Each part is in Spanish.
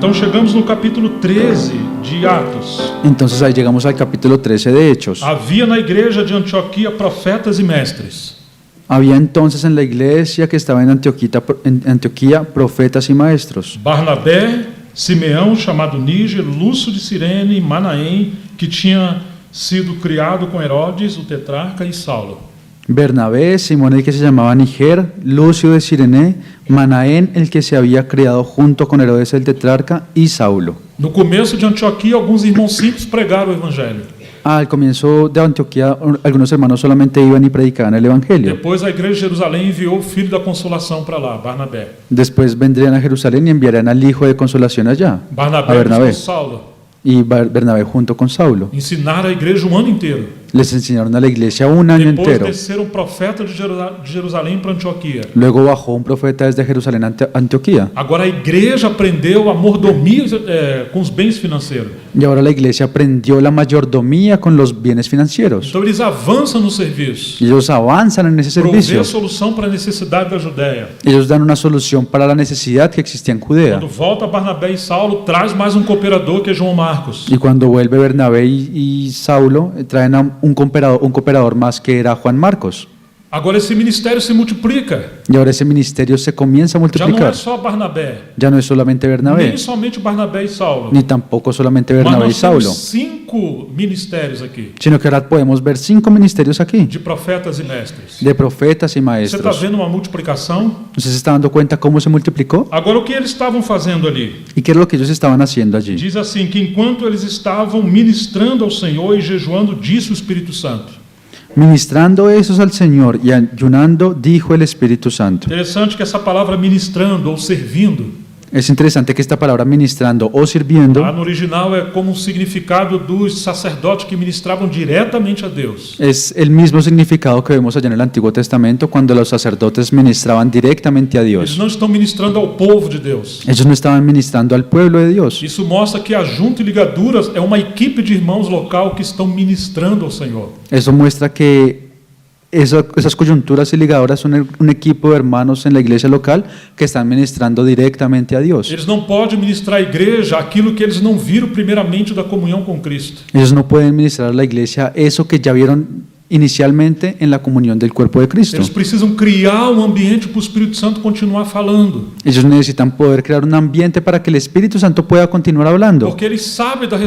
Então chegamos no capítulo 13 de Atos. Entonces ahí llegamos al capítulo 13 de Hechos. Havia na igreja de Antioquia profetas e mestres. Había entonces en la iglesia que estaba en Antioquía profetas y maestros. Barnabé, Simeão, chamado Níger, Lúcio de Cirene e Manaém, que tinha sido criado com Herodes, o tetrarca, e Saulo. Bernabé, Simón el que se llamaba Niger, Lucio de Cirene, Manaén el que se había criado junto con Herodes el tetrarca y Saulo. No começo de Antioquia, alguns irmãos simples pregaram o evangelho. Al comienzo de Antioquía, algunos hermanos solamente iban y predicaban el evangelio. Depois a igreja de Jerusalém enviou o filho da consolação para lá, Barnabé. Después vendrían a Jerusalén y enviarían al hijo de consolación allá, a Barnabé Bernabé. buscou Saulo. Y Bernabé junto con Saulo. Ensinaram a igreja um ano inteiro. Les enseñaron a la iglesia un año Depois entero. desceram um profeta de Jerusalém para Antioquia. Luego bajó un profeta desde Jerusalén a Antioquía. Agora a igreja aprendeu a mordomia com os bens financeiros. Y ahora la iglesia aprendió la mayordomía con los bienes financieros. Então eles avançam no serviço. Y ellos avanzan en ese Prover servicio. a solução para a necessidade da Judéia. Ellos dan una solución para la necesidad que existía en Judea. Quando volta Barnabé e Saulo, traz mais um cooperador que é João Marcos. Y cuando vuelve Bernabé y Saulo, traen a un cooperador más que era Juan Marcos. Agora esse ministério se multiplica. Y ahora ese ministerio se comienza a Já não é multiplicar. só Barnabé, Ya no es solamente Bernabé, nem somente Barnabé e Saulo. ni tampoco solamente Mas Bernabé y nós temos Saulo, 5 ministérios aqui, sino que ahora podemos ver 5 ministerios aquí, de profetas e mestres. de profetas y Você está maestros. vendo uma multiplicação? ¿Usted se está dando cuenta cómo se multiplicó? Agora o que eles estavam fazendo ali? ¿Y qué es lo que ellos estaban haciendo allí? Diz assim, que enquanto eles estavam ministrando ao Senhor e jejuando, disse o Espírito Santo. Ministrando esos al Señor y ayunando, dijo el Espíritu Santo. Interessante que essa palavra ministrando ou servindo, Es interesante que esta palabra ministrando o sirviendo lá no original é como um significado dos sacerdotes que ministravam diretamente a Deus. es el mismo significado que vemos allá en el Antiguo Testamento cuando los sacerdotes ministraban directamente a Eles Dios. não estão ministrando ao povo de Deus. Ellos no estaban ministrando al pueblo de Dios. Isso mostra que a Junta e Ligaduras é uma equipe de irmãos local que estão ministrando ao Senhor. Eso muestra que esas coyunturas y ligaduras son un equipo de hermanos en la iglesia local que están ministrando directamente a Dios. Eles não podem ministrar à igreja aquilo que eles não viram primeiramente da comunhão com Cristo. Ellos no pueden ministrar a la iglesia eso que ya vieron inicialmente en la comunión del cuerpo de Cristo. Eles precisam criar um ambiente para o Espírito Santo continuar falando. Ellos necesitan poder crear un ambiente para que el Espíritu Santo pueda continuar hablando, Porque eles sabem da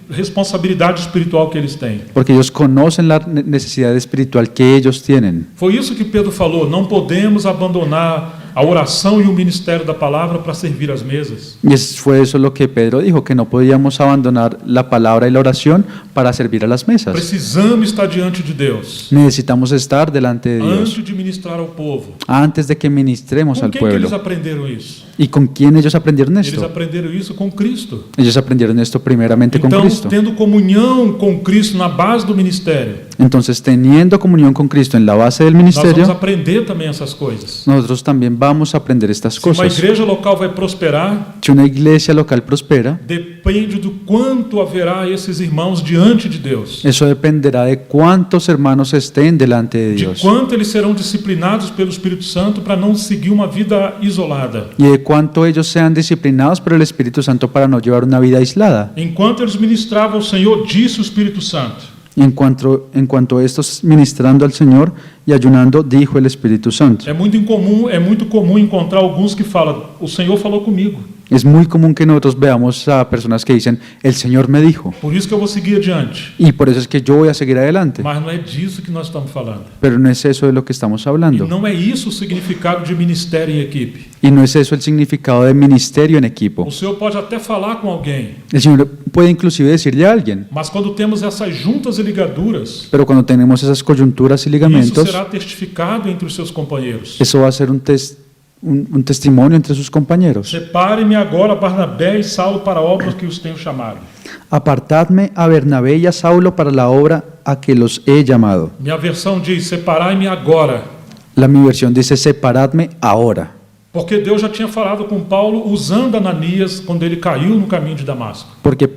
responsabilidade espiritual que eles têm. porque ellos conocen la necesidad espiritual que ellos tienen. Foi isso que Pedro falou, não podemos abandonar a oração e o ministério da palavra para servir as mesas. Y fue eso lo que Pedro dijo, que no podíamos abandonar la palabra y la oración para servir a las mesas. Precisamos estar diante de Deus Necesitamos estar delante de Dios antes de ministrar ao povo. antes de que ministremos Com al quem que eles pueblo. aprenderam isso? ¿Y con quién ellos aprendieron Eles esto? aprenderam isso com Cristo. Ellos aprendieron esto primeramente con Então, Cristo. tendo comunhão com Cristo na base do ministério, Entonces, teniendo comunión con Cristo en la base del nós vamos ministerio, aprender também essas coisas. nosotros también vamos a aprender estas Se uma cosas. igreja local vai prosperar, Si una iglesia local prospera, depende do quanto haverá esses irmãos diante de Deus, eso dependerá de cuántos hermanos estén delante de de Dios quanto eles serão disciplinados pelo Espírito Santo para não seguir uma vida isolada. y de cuánto ellos sean disciplinados por el Espíritu Santo para no llevar una vida aislada. Enquanto eles ministravam ao Senhor, disse o Espírito Santo. Y en cuanto a estos ministrando al Señor y ayunando, dijo el Espíritu Santo. É muito comum encontrar alguns que falam, o Senhor falou comigo, Es muy común que nosotros veamos a personas que dicen, el Señor me dijo, por isso que eu vou seguir adiante. y por eso es que yo voy a seguir adelante. Mas não é disso que nós estamos falando. Pero no es eso de lo que estamos E hablando. não é isso o significado de ministério em equipe. Y no es eso el significado de ministerio en equipo. O Senhor pode até falar com alguém, El Señor puede inclusive decirle a alguien, mas quando temos essas juntas e ligaduras, pero cuando tenemos esas coyunturas y isso ligamentos, será testificado entre os seus companheiros. eso va a ser un testimonio entre sus compañeros. Separe-me agora Barnabé e Saulo para a obra que os tenho chamado. Apartadme a Bernabé y a Saulo para la obra a que los he llamado. Minha versão diz, separai-me agora. Mi versión dice, separadme ahora. Porque Deus já tinha falado com Paulo usando Ananias quando ele caiu no caminho de Damasco. Porque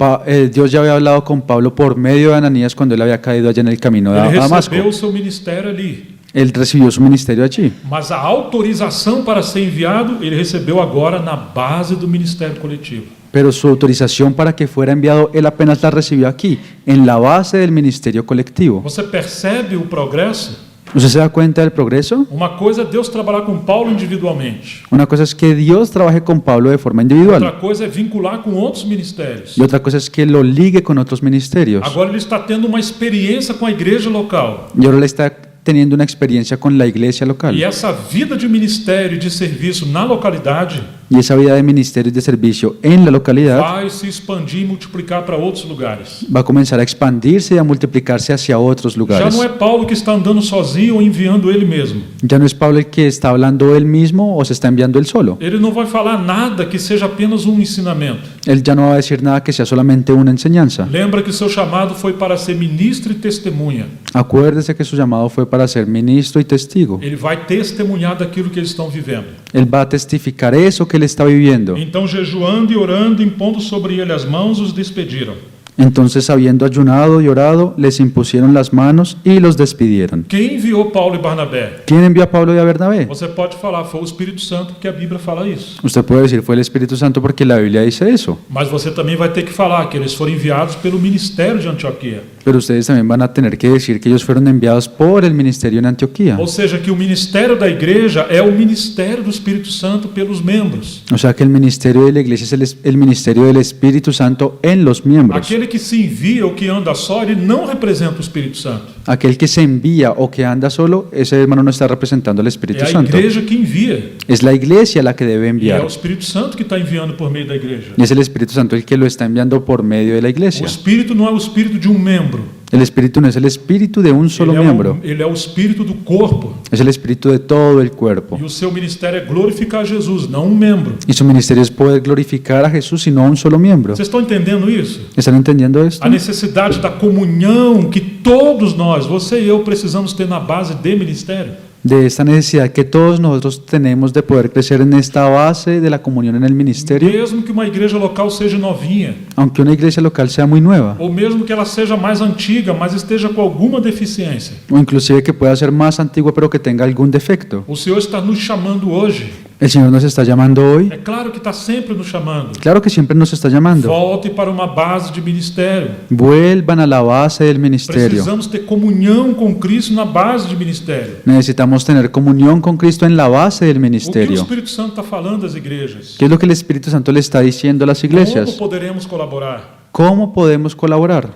Dios ya había hablado con Pablo por medio de Ananías cuando él había caído allá en el camino Ele a Damasco. recebeu o seu ministério ali. Él recibió su ministerio allí, Mas a autorização para ser enviado, ele recebeu agora na base do ministério coletivo. pero su autorización para que fuera enviado, él apenas la recibió aquí, en la base del ministerio colectivo. Você percebe o progresso? ¿Usted se da cuenta del progreso? Uma coisa é Deus trabalhar com Paulo individualmente. Una cosa es que Dios trabaje con Pablo de forma individual, Outra coisa é vincular com outros ministérios. y otra cosa es que lo ligue con otros ministerios. Agora ele está tendo uma experiência com a igreja local. Y ahora le está teniendo una experiencia con la iglesia local. E essa vida de ministério e de serviço na localidade Y esa vida de ministerio y de servicio en la localidad vai se expandir e multiplicar para outros lugares. va a comenzar a expandirse y a multiplicarse hacia otros Já lugares. não é Paulo que está andando sozinho ou enviando ele mesmo. Ya no es Pablo el que está hablando él mismo o se está enviando él solo. Ele não vai falar nada que seja apenas um ensinamento. Él ya no va a decir nada que sea solamente una enseñanza. Lembra que seu chamado foi para ser ministro e testemunha. Acuérdese que su llamado fue para ser ministro y testigo. Ele vai testemunhar daquilo que eles estão vivendo. Él va a testificar eso que él está viviendo. Então, jejuando e orando, impondo sobre ele as mãos, os despediram. Entonces, habiendo ayunado y orado, les impusieron las manos y los despidieron. Quem enviou Paulo e Barnabé? ¿Quién envió a Pablo y a Bernabé? Você pode falar, foi o Espírito Santo, porque a Bíblia fala isso. Usted puede decir fue el Espíritu Santo porque la Biblia dice eso. Mas você também vai ter que falar que eles foram enviados pelo ministério de Antioquia. Pero ustedes también van a tener que decir que ellos fueron enviados por el ministerio en Antioquía. Ou seja, que o ministério da igreja é o ministério do Espírito Santo pelos membros. O sea que el ministerio de la iglesia es el ministerio del Espíritu Santo en los miembros. Aquele que se envia ou que anda só, ele não representa o Espírito Santo. Aquel que se envía o que anda solo, ese hermano no está representando al É Espíritu a Santo. igreja que envia. Es la iglesia la que debe E é enviar. o Espírito Santo que está enviando por meio da igreja. Y es el Espíritu Santo el que lo está enviando por medio de la O iglesia. Espírito não é o espírito de um membro. El Espíritu no es el espíritu de un solo miembro, Ele é o espírito do corpo. es el espíritu de todo el cuerpo. E o seu ministério é glorificar Jesus, não um membro. Y su ministerio es poder glorificar a Jesús y no a un solo miembro. Vocês estão entendendo isso? ¿Están entendiendo esto? A necessidade da comunhão que todos nós, você e eu, precisamos ter na base de ministério. De esta necesidad que todos nosotros tenemos de poder crecer en esta base de la comunión en el ministerio, Mesmo que uma igreja local seja novinha, aunque una iglesia local sea muy nueva, ou mesmo que ela seja mais antiga, mas esteja com alguma deficiência. o inclusive que pueda ser más antigua pero que tenga algún defecto. O Senhor está nos chamando hoje. El Señor nos está llamando hoy. É claro que está sempre nos chamando. Claro que siempre nos está llamando. Volte para uma base de ministério. Vuelvan a la base del ministerio. Precisamos ter comunhão com Cristo na base de ministério. Necesitamos tener comunión con Cristo en la base del O que o ministerio. Espírito Santo está falando às igrejas? ¿Qué es lo que el Espíritu Santo le está diciendo a las Como iglesias? poderemos colaborar? ¿Cómo podemos colaborar?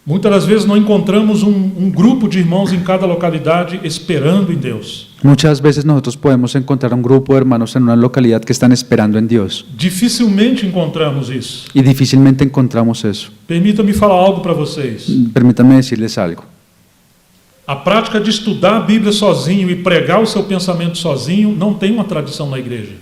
Muitas das vezes não encontramos um grupo de irmãos em cada localidade esperando em Deus. Muchas veces nosotros podemos encontrar un grupo de hermanos en una localidad que están esperando en Dios Dificilmente encontramos isso. y difícilmente encontramos eso. Permita-me falar algo para vocês. Permítanme decirles algo. A prática de estudar a Bíblia sozinho e pregar o seu pensamento sozinho não tem uma tradição na igreja.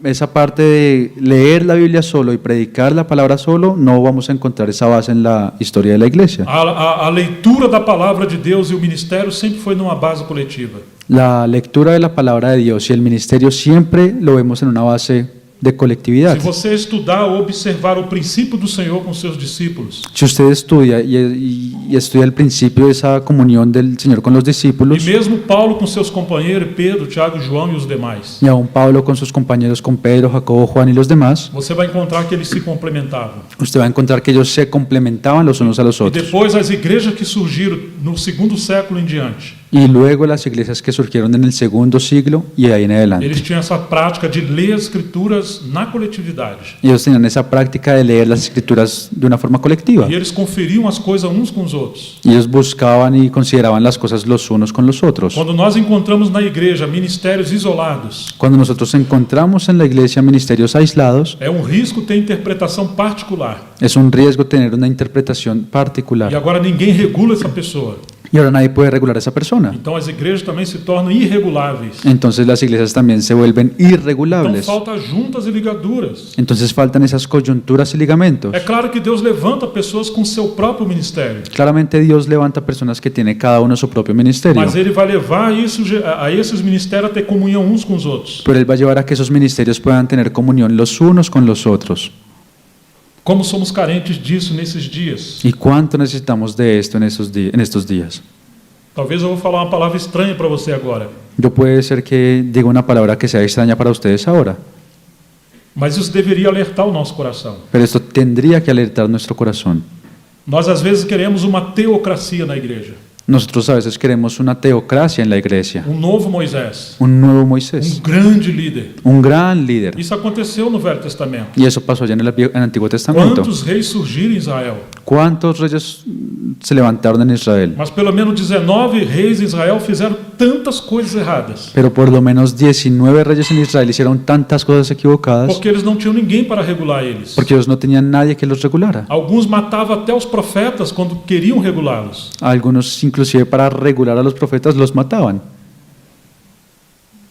Esa parte de leer la Biblia solo y predicar la palabra solo, no vamos a encontrar esa base en la historia de la iglesia. A leitura da palavra de Deus e o ministério sempre foi numa base coletiva. La lectura de la palabra de Dios y el ministerio siempre lo vemos en una base de colectividad. Se você estudar ou observar o princípio do Senhor com seus discípulos, Si usted estudia y estudia el principio de esa comunión del Señor con los e discípulos, mesmo Paulo com seus companheiros, Pedro, Tiago, João e os demais, y aún Pablo con sus compañeros, con Pedro, Jacobo, Juan y los demás, você vai encontrar que eles se complementavam. usted va a encontrar que ellos se complementaban los unos a los E otros. depois as igrejas que surgiram no segundo século em diante, Y luego las iglesias que surgieron en el segundo siglo y ahí en adelante. eles tinham essa prática de ler as escrituras na coletividade. Ellos tenían esa práctica de leer las escrituras de una forma colectiva. E eles conferiam as coisas uns com os outros. Y ellos buscaban y consideraban las cosas los unos con los otros. Quando nós encontramos na igreja ministérios isolados, Cuando nosotros encontramos en la iglesia ministerios aislados, é um risco ter interpretação particular. es un riesgo tener una interpretación E particular. agora ninguém regula essa pessoa. Y ahora nadie puede regular a esa persona. Então as igrejas também se tornam irreguláveis. Entonces las iglesias también se vuelven Então irregulables. falta juntas e ligaduras. Entonces faltan esas coyunturas y ligamentos. É claro que Deus levanta pessoas com seu próprio ministério, Claramente Dios levanta personas que tiene cada uno su propio ministerio. mas Ele vai levar isso, a esses ministérios a ter comunhão uns com os outros. Pero Él va a llevar a que esos ministerios puedan tener comunión los unos con los otros. Como somos carentes disso nesses dias? ¿Y cuánto necesitamos de esto en estos días? Talvez eu vou falar uma palavra estranha para você agora, Yo puede ser que diga una palabra que sea extraña para ustedes ahora, mas isso deveria alertar o nosso coração. pero esto tendría que alertar nuestro corazón. Nós às vezes queremos uma teocracia na igreja, Nosotros a veces queremos una teocracia en la iglesia, novo Moisés, un nuevo Moisés, grande líder. un gran líder. Isso aconteceu no Velho Testamento. Y eso pasó ya en el Antiguo Testamento. Quantos reis surgiram em Israel? ¿Cuántos reyes se levantaron en Israel? Mas pelo menos 19 reis em Israel fizeram tantas coisas erradas, Pero por lo menos 19 reyes en Israel hicieron tantas cosas equivocadas porque eles não tinham ninguém para regular eles. porque ellos no tenían nadie que los regulara. Alguns matavam até os profetas quando queriam regulá-los. Algunos inclusive para regular a los profetas los mataban.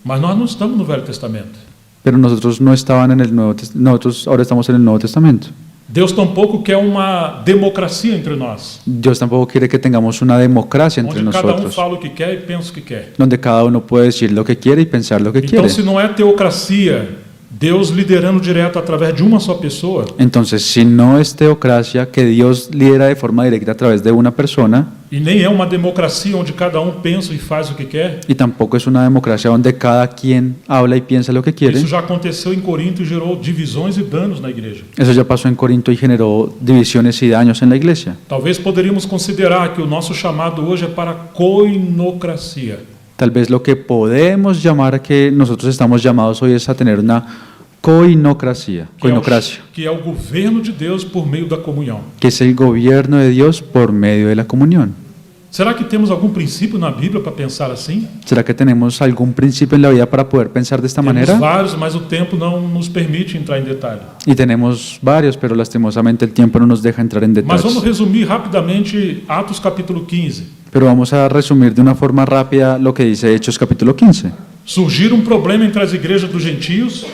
Mas nós não estamos no Velho Testamento. Pero nosotros no estaban en el nosotros ahora estamos en el Nuevo Testamento. Deus tampouco quer uma democracia entre nós, Dios tampoco quiere que tengamos una democracia entre onde cada nosotros, fala o que quer e pensa o que quer. donde cada uno puede decir lo que quiere y pensar lo que Então, quiere. se não é teocracia, Deus liderando direto através de uma só pessoa, Entonces, si no es teocracia, que Dios lidera de forma directa a través de una persona, e nem é uma democracia onde cada pensa e faz o que quer, y tampoco es una democracia donde cada quien habla y piensa lo que quiere. isso já aconteceu em Corinto e gerou divisões e danos na igreja. Eso ya pasó en Corinto y generó divisiones y daños en la iglesia. Talvez poderíamos considerar que o nosso chamado hoje é para coinocracia. Tal vez lo que podemos llamar que nosotros estamos llamados hoy es a tener una coinocracia, Que é o governo de Deus por meio da comunhão. que es el gobierno de Dios por medio de la comunión. Será que temos algum princípio na Bíblia para pensar assim? ¿Será que tenemos algún principio en la vida para poder pensar de esta Temos manera? vários, mas o tempo não nos permite entrar em detalhe. Y tenemos varios, pero lastimosamente el tiempo no nos deja entrar en Mas vamos detalles. resumir rapidamente Atos capítulo 15. Pero vamos a resumir de una forma rápida lo que dice Hechos capítulo 15. Surgiram um problema entre as igrejas dos gentios,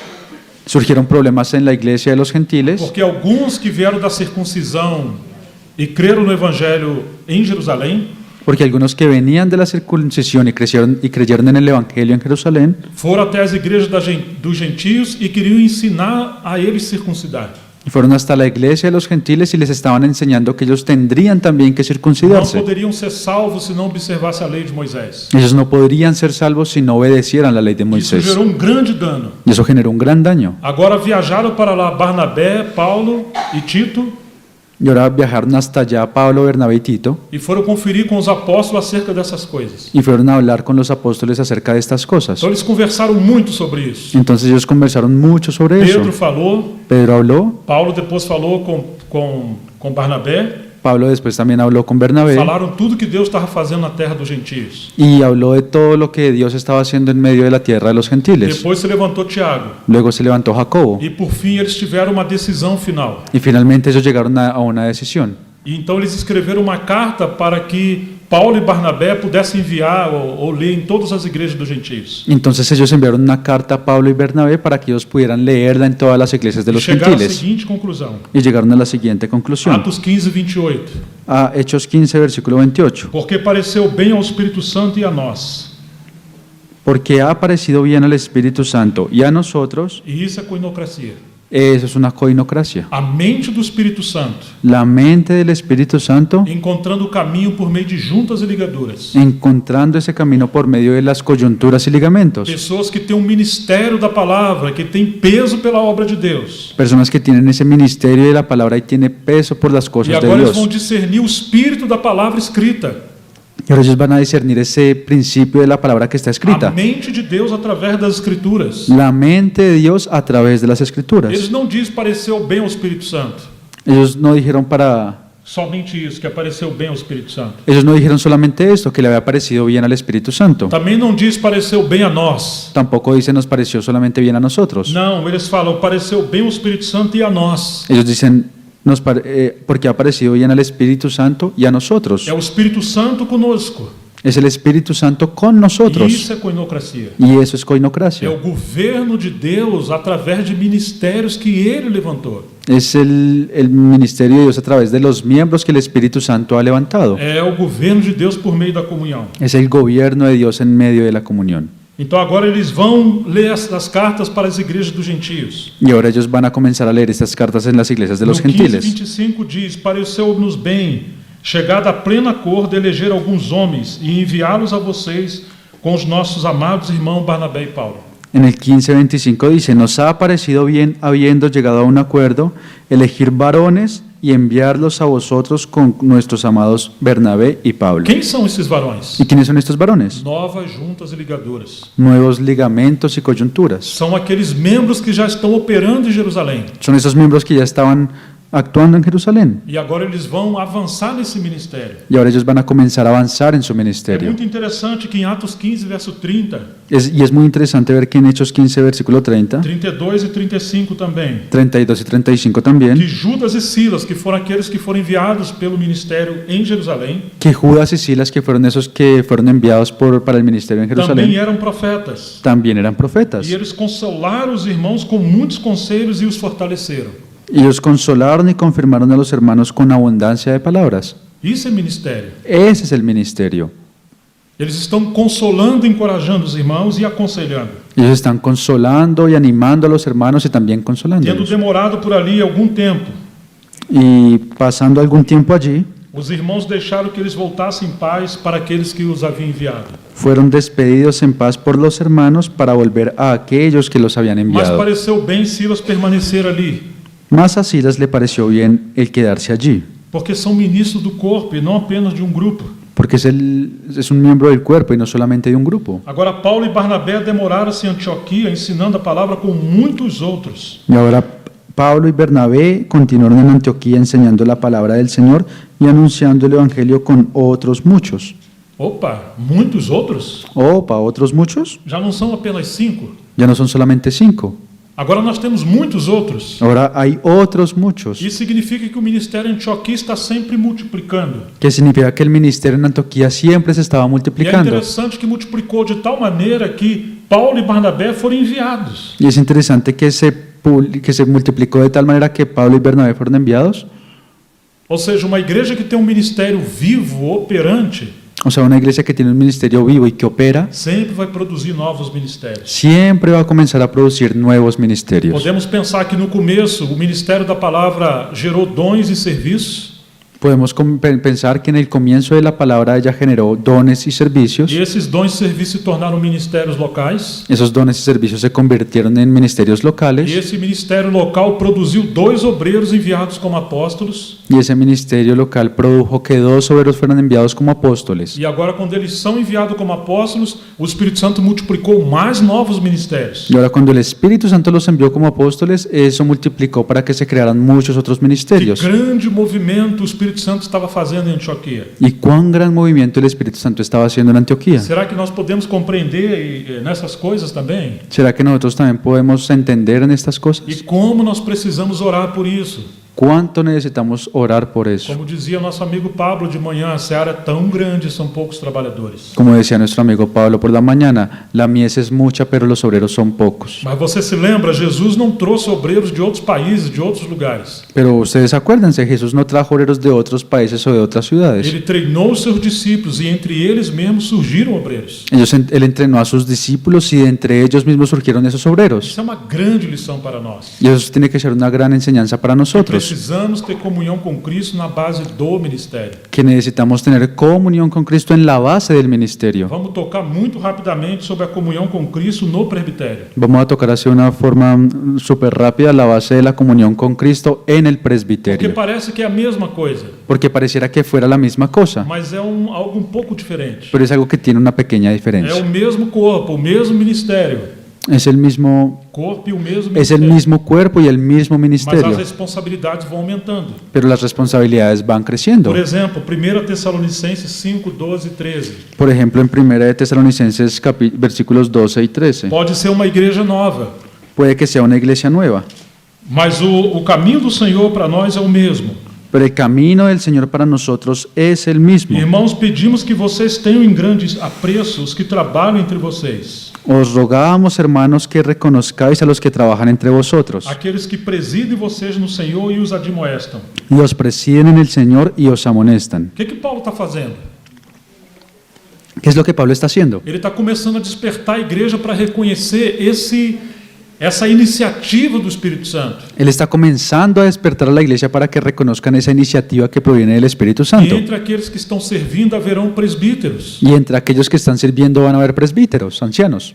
Surgieron problemas en la iglesia de los gentiles, porque alguns que vieram da circuncisão e creram no evangelho em Jerusalém porque algunos que venían de la circuncisión y creyeron en el Evangelio en Jerusalén, foram até as igrejas dos gentios e queriam ensinar a eles circuncidar. y fueron hasta la iglesia de los gentiles y les estaban enseñando que ellos tendrían también que Não circuncidarse. poderiam ser salvos se não observasse a lei de Moisés. Ellos no podrían ser salvos si no obedecieran la ley de Isso Moisés. gerou um grande dano. Y eso generó un gran daño. Agora viajaram para lá Barnabé, Paulo e Tito Y ahora viajaron hasta allá Pablo, Bernabé y Tito e foram conferir com os apóstolos acerca dessas coisas. y fueron a hablar con los apóstoles acerca de estas cosas. Então eles conversaram muito sobre isso. Entonces ellos conversaron mucho sobre Pedro eso. falou, Pedro habló, Paulo depois falou com Barnabé, Pablo después también habló con Bernabé falaram tudo que Deus estava fazendo na terra dos gentios. y habló de todo lo que Dios estaba haciendo en medio de la tierra de los gentiles. Depois se levantou Tiago Luego se levantó Jacobo e por fim eles tiveram uma decisão final. y finalmente ellos llegaron a una decisión. E então eles escreveram uma carta para que Paulo e Barnabé pudessem enviar ou ler em todas as igrejas dos gentios. Entonces ellos enviaron una carta a Pablo y Bernabé para que ellos pudieran leerla en todas las iglesias de E los chegaram à gentiles. seguinte conclusão. Y llegaron a la siguiente conclusión. Atos 15, 28. A Hechos 15, versículo 28. Porque pareceu bem ao Espírito Santo e a nós. Porque ha parecido bien al Espíritu Santo y a nosotros, E isso é coinocracia. eso es una coinocracia. A mente do Espírito Santo La mente del Espíritu Santo encontrando o caminho por meio de juntas e ligaduras. encontrando ese camino por medio de las coyunturas y ligamentos. Pessoas que têm um ministério da palavra, que têm peso pela obra de Deus. Personas que tienen ese ministerio de la palabra y tiene peso por las E cosas de agora eles vão Dios. discernir o espírito da palavra escrita. Y ahora ellos van a discernir ese principio de la palabra que está A escrita. mente de Deus através das escrituras. La mente de Dios a través de las Eles escrituras. não diz pareceu bem ao Espírito Santo. Ellos no dijeron Somente isso, que apareceu bem ao Espírito Santo. ellos no dijeron solamente esto, que le había parecido bien al Espíritu Santo. Também não diz pareceu bem a nós. Tampoco dice nos pareció solamente bien a nosotros. Não, eles falam pareceu bem ao Espírito Santo e a nós. Ellos dicen porque ha parecido bien al Espíritu Santo y a nosotros. É o Espírito Santo conosco. Es el Espíritu Santo con E nosotros. isso é coinocracia. Y eso es É coinocracia. o governo de Deus através de ministérios que Ele levantou. Es el ministerio de Dios a través de los miembros que el Espíritu Santo ha levantado. É o governo de Deus por meio da comunhão. Es el gobierno de Dios en medio de la comunión. Então agora eles vão ler as cartas para as igrejas dos gentios. Y ahora ellos van a comenzar a leer estas cartas en las iglesias de los No 15, gentiles. 25 diz: pareceu-nos bem chegada a plena cor de eleger alguns homens e enviá-los a vocês com os nossos amados irmãos Barnabé e Paulo. En el 15:25 dice, nos ha parecido bien, habiendo llegado a un acuerdo, elegir varones y enviarlos a vosotros con nuestros amados Bernabé y Pablo. Quem são esses varões? ¿Y quiénes son estos varones? Novas juntas e ligaduras. Nuevos ligamentos y coyunturas. São aqueles membros que já estão operando em Jerusalém. Son esos miembros que ya estaban actuando en Jerusalén E agora eles vão avançar nesse ministério. y ahora ellos van a comenzar a avanzar en su É ministerio. muito interessante que em Atos 15, verso 30, Y es muy interesante ver que en Hechos 15, versículo 30, 32 e 35 também, 32 y 35 que también, Judas e Silas, que foram aqueles que foram enviados pelo ministério em Jerusalém, que Judas y Silas, que fueron esos que fueron enviados para el ministerio en também Jerusalén, eram profetas. también eran profetas. E eles consolaram os irmãos com muitos conselhos e os fortaleceram. Ellos consolaron y confirmaron a los hermanos con abundancia de palabras. Isso é ministério. Ese es el ministerio. Eles estão consolando, encorajando os irmãos e aconselhando. Ellos están consolando y animando a los hermanos y también Tendo consolándolos. demorado por ali algum tempo, Y pasando algún tiempo allí, os irmãos deixaram que eles voltassem em paz para aqueles que os haviam enviado. fueron despedidos en paz por los hermanos para volver a aquellos que los habían Mas enviado. pareceu bem Silas permanecer ali, Más a Silas le pareció bien el quedarse allí, porque são ministros do corpo e não apenas de um grupo. porque es un miembro del cuerpo y no solamente de un grupo. Agora Paulo e Barnabé demoraram-se em Antioquia ensinando a palavra com muitos outros. Y ahora Pablo y Bernabé continuaron en Antioquía enseñando la palabra del Señor y anunciando el Evangelio con otros muchos. Opa, muitos outros? Opa, ¿otros muchos? Já não são apenas 5. Ya no son solamente 5. Agora nós temos muitos outros. Ahora hay otros muchos. Isso significa que o ministério em Antioquia está sempre multiplicando. Que significa que el ministerio en Antioquía siempre se estaba E é multiplicando. interessante que multiplicou de tal maneira que Paulo e Barnabé foram enviados. Y es interesante que se multiplicó de tal manera que Pablo y Bernabé fueron enviados. Ou seja, uma igreja que tem um ministério vivo, operante, O sea, una iglesia que tiene un ministerio vivo y que opera, sempre vai produzir novos ministérios. siempre va a comenzar a producir nuevos ministerios. Podemos pensar que no começo o ministério da palavra gerou dons e serviços, Podemos pensar que en el comienzo de la palabra ella generó dones y servicios. e esses dons e serviços se tornaram ministérios locais, Esos dones y servicios se convirtieron en ministerios e locales esse ministério local produziu 2 obreiros enviados como apóstolos, y ese ministerio local produjo que 2 obreros fueron enviados como apóstoles. e agora quando eles são enviados como apóstolos, o Espírito Santo multiplicou mais novos ministérios. Y ahora cuando el Espíritu Santo los envió como apóstoles, eso multiplicó para que se crearan muchos otros Que ministerios. grande movimento o Espírito Santo estava fazendo em Antioquia. Y cuán gran movimiento el Espíritu Santo estaba haciendo en Antioquía. Será que nós podemos compreender nessas coisas também? ¿Será que nosotros también podemos entender en estas cosas? E como nós precisamos orar por isso? ¿Cuánto necesitamos orar por eso? Como dizia nosso amigo Pablo de manhã, a seara é tão grande, são poucos trabalhadores. Como decía nuestro amigo Pablo por la mañana, la mies es mucha, pero los obreros son pocos. Mas você se lembra, Jesus não trouxe obreiros de outros países, de outros lugares. Pero ustedes acuérdense, Jesús no trajo obreros de otros países o de otras ciudades. Ele treinou os seus discípulos e entre eles mesmos surgiram obreiros. Él entrenó a sus discípulos y de entre ellos mismos surgieron esos obreros. Isso é uma grande lição para nós. Y eso tiene que ser una gran enseñanza para nosotros, Precisamos ter comunhão com Cristo na base do ministério. que necesitamos tener comunión con Cristo en la base del ministerio. Vamos tocar muito rapidamente sobre a comunhão com Cristo no presbitério. Vamos a tocar así de una forma súper rápida la base de la comunión con Cristo en el Porque presbiterio, parece que é a mesma coisa, porque pareciera que fuera la misma cosa, mas é algo um pouco diferente. pero es algo que tiene una pequeña É diferencia. o mesmo corpo, o mesmo ministério. Es el mismo, Corpo e o mesmo es el ministério. mismo cuerpo y el mismo Mas as ministerio, responsabilidades vão aumentando. pero las responsabilidades van creciendo. Por exemplo, 1 Tessalonicenses 5, 12 e 13. Por ejemplo, en 1 de Tesalonicenses versículos 12 y 13, Pode ser uma igreja nova, puede que sea una iglesia nueva, mas o caminho do Senhor para nós é o mesmo. pero el camino del Señor para nosotros es el mismo. Irmãos, pedimos que vocês tenham em grande apreço os que trabalham entre vocês, Os rogábamos, hermanos, que reconozcáis a los que trabajan entre vosotros aqueles que presidem vocês no Senhor e os admoestam. y os presiden en el Señor y os amonestan. O que Paulo está fazendo? ¿Qué es lo que Pablo está haciendo? Ele está começando a despertar a igreja para reconhecer essa iniciativa do Espírito Santo. Él está comenzando a despertar a la iglesia para que reconozcan esa iniciativa que proviene del Espíritu E Santo. entre aqueles que estão servindo haverão presbíteros. Y entre aquellos que están sirviendo van a haber presbíteros, ancianos.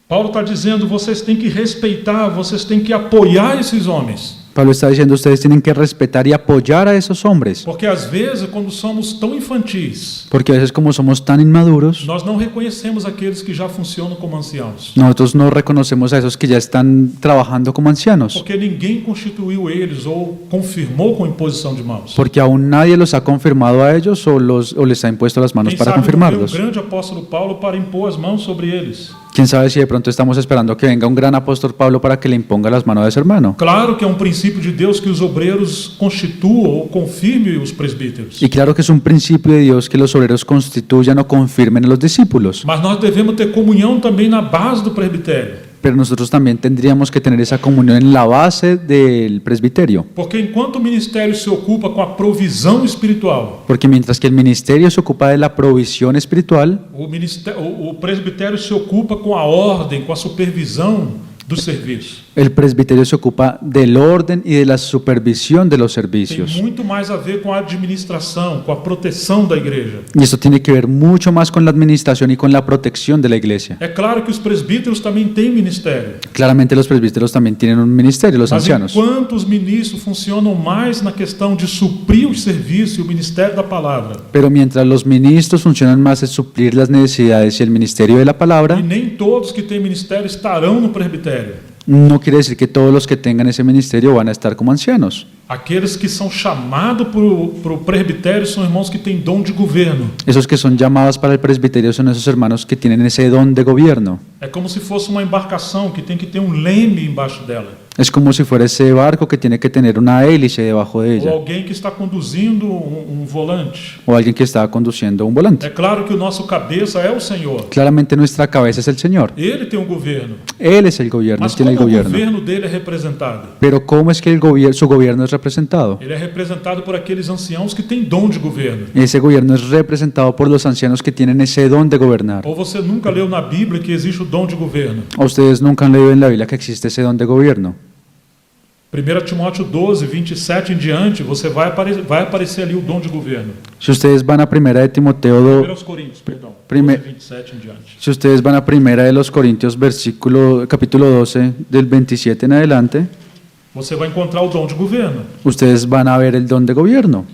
Paulo está dizendo, vocês têm que respeitar, vocês têm que apoiar esses homens. Pablo está diciendo, ustedes tienen que respetar y apoyar a esos hombres, Porque às vezes, quando somos tão infantis, porque a veces como somos tan inmaduros, nós não reconhecemos aqueles que já funcionam como anciãos. nosotros no reconocemos a esos que ya están trabajando como ancianos, Porque ninguém constituiu eles ou confirmou com imposição de mãos. porque aún nadie los ha confirmado a ellos o les ha impuesto las manos Quem para sabe não veio o confirmarlos. grande apóstolo Paulo para impor as mãos sobre eles. ¿Quién sabe si de pronto estamos esperando que venga un gran apóstol Pablo para que le imponga las manos a ese hermano? Claro que é um princípio de Deus que os obreiros constituam ou confirmem os presbíteros. Y claro que es un principio de Dios que los obreros constituyan o confirmen a los discípulos, Mas nós devemos ter comunhão também na base do presbitério. pero nosotros también tendríamos que tener esa comunión en la base del presbiterio, Porque enquanto o ministério se ocupa com a provisão espiritual, porque mientras que el ministerio se ocupa de la provisión espiritual, o presbitério se ocupa com a ordem, com a supervisão do serviço. el presbiterio se ocupa del orden y de la supervisión de los Tem servicios. muito mais a ver com a administração, com a proteção da igreja. Y esto tiene que ver mucho más con la administración y con la protección de la iglesia. É claro que os presbíteros também têm ministério. Claramente los presbíteros también tienen un ministerio, los Mas ancianos. enquanto os ministros funcionam mais na questão de suprir o serviço e o ministério da palavra, Pero mientras los ministros funcionan más en suplir las necesidades y el ministerio de la e palabra, nem todos que têm ministério estarão no presbitério. no quiere decir que todos los que tengan ese ministerio van a estar como ancianos. Aqueles que são chamados para o presbitério são irmãos que têm dom de governo. Esos que son llamados para el presbiterio son esos hermanos que tienen ese don de gobierno. É como se fosse uma embarcação que tem que ter um leme embaixo dela. Es como si fuera ese barco que tiene que tener una hélice debajo de Ou ella, alguém que está conduzindo um volante. o alguien que está conduciendo un volante. É claro que o nosso cabeça é o Senhor. Claramente nuestra cabeza es el Señor. Ele tem um governo. Él es el gobierno, Mas Él tiene como el o gobierno. governo dele é representado? Pero ¿cómo es que su gobierno es representado? Ele é representado por aqueles anciãos que têm dom de governo. Ese gobierno es representado por los ancianos que tienen ese don de gobernar. Ou você nunca leu na Bíblia que existe o dom de governo? ¿O ustedes nunca han leído en la Biblia que existe ese don de gobierno? 1 Timóteo 12, 27 em diante, você vai aparecer ali o dom de governo. Si ustedes van a Primera de Timoteo 1 Coríntios, perdão. 12, 27 em diante. Si ustedes van a Primera de los Corintios, capítulo 12, del 27 en adelante, Você vai encontrar o dom de governo. ustedes van a ver el don de gobierno.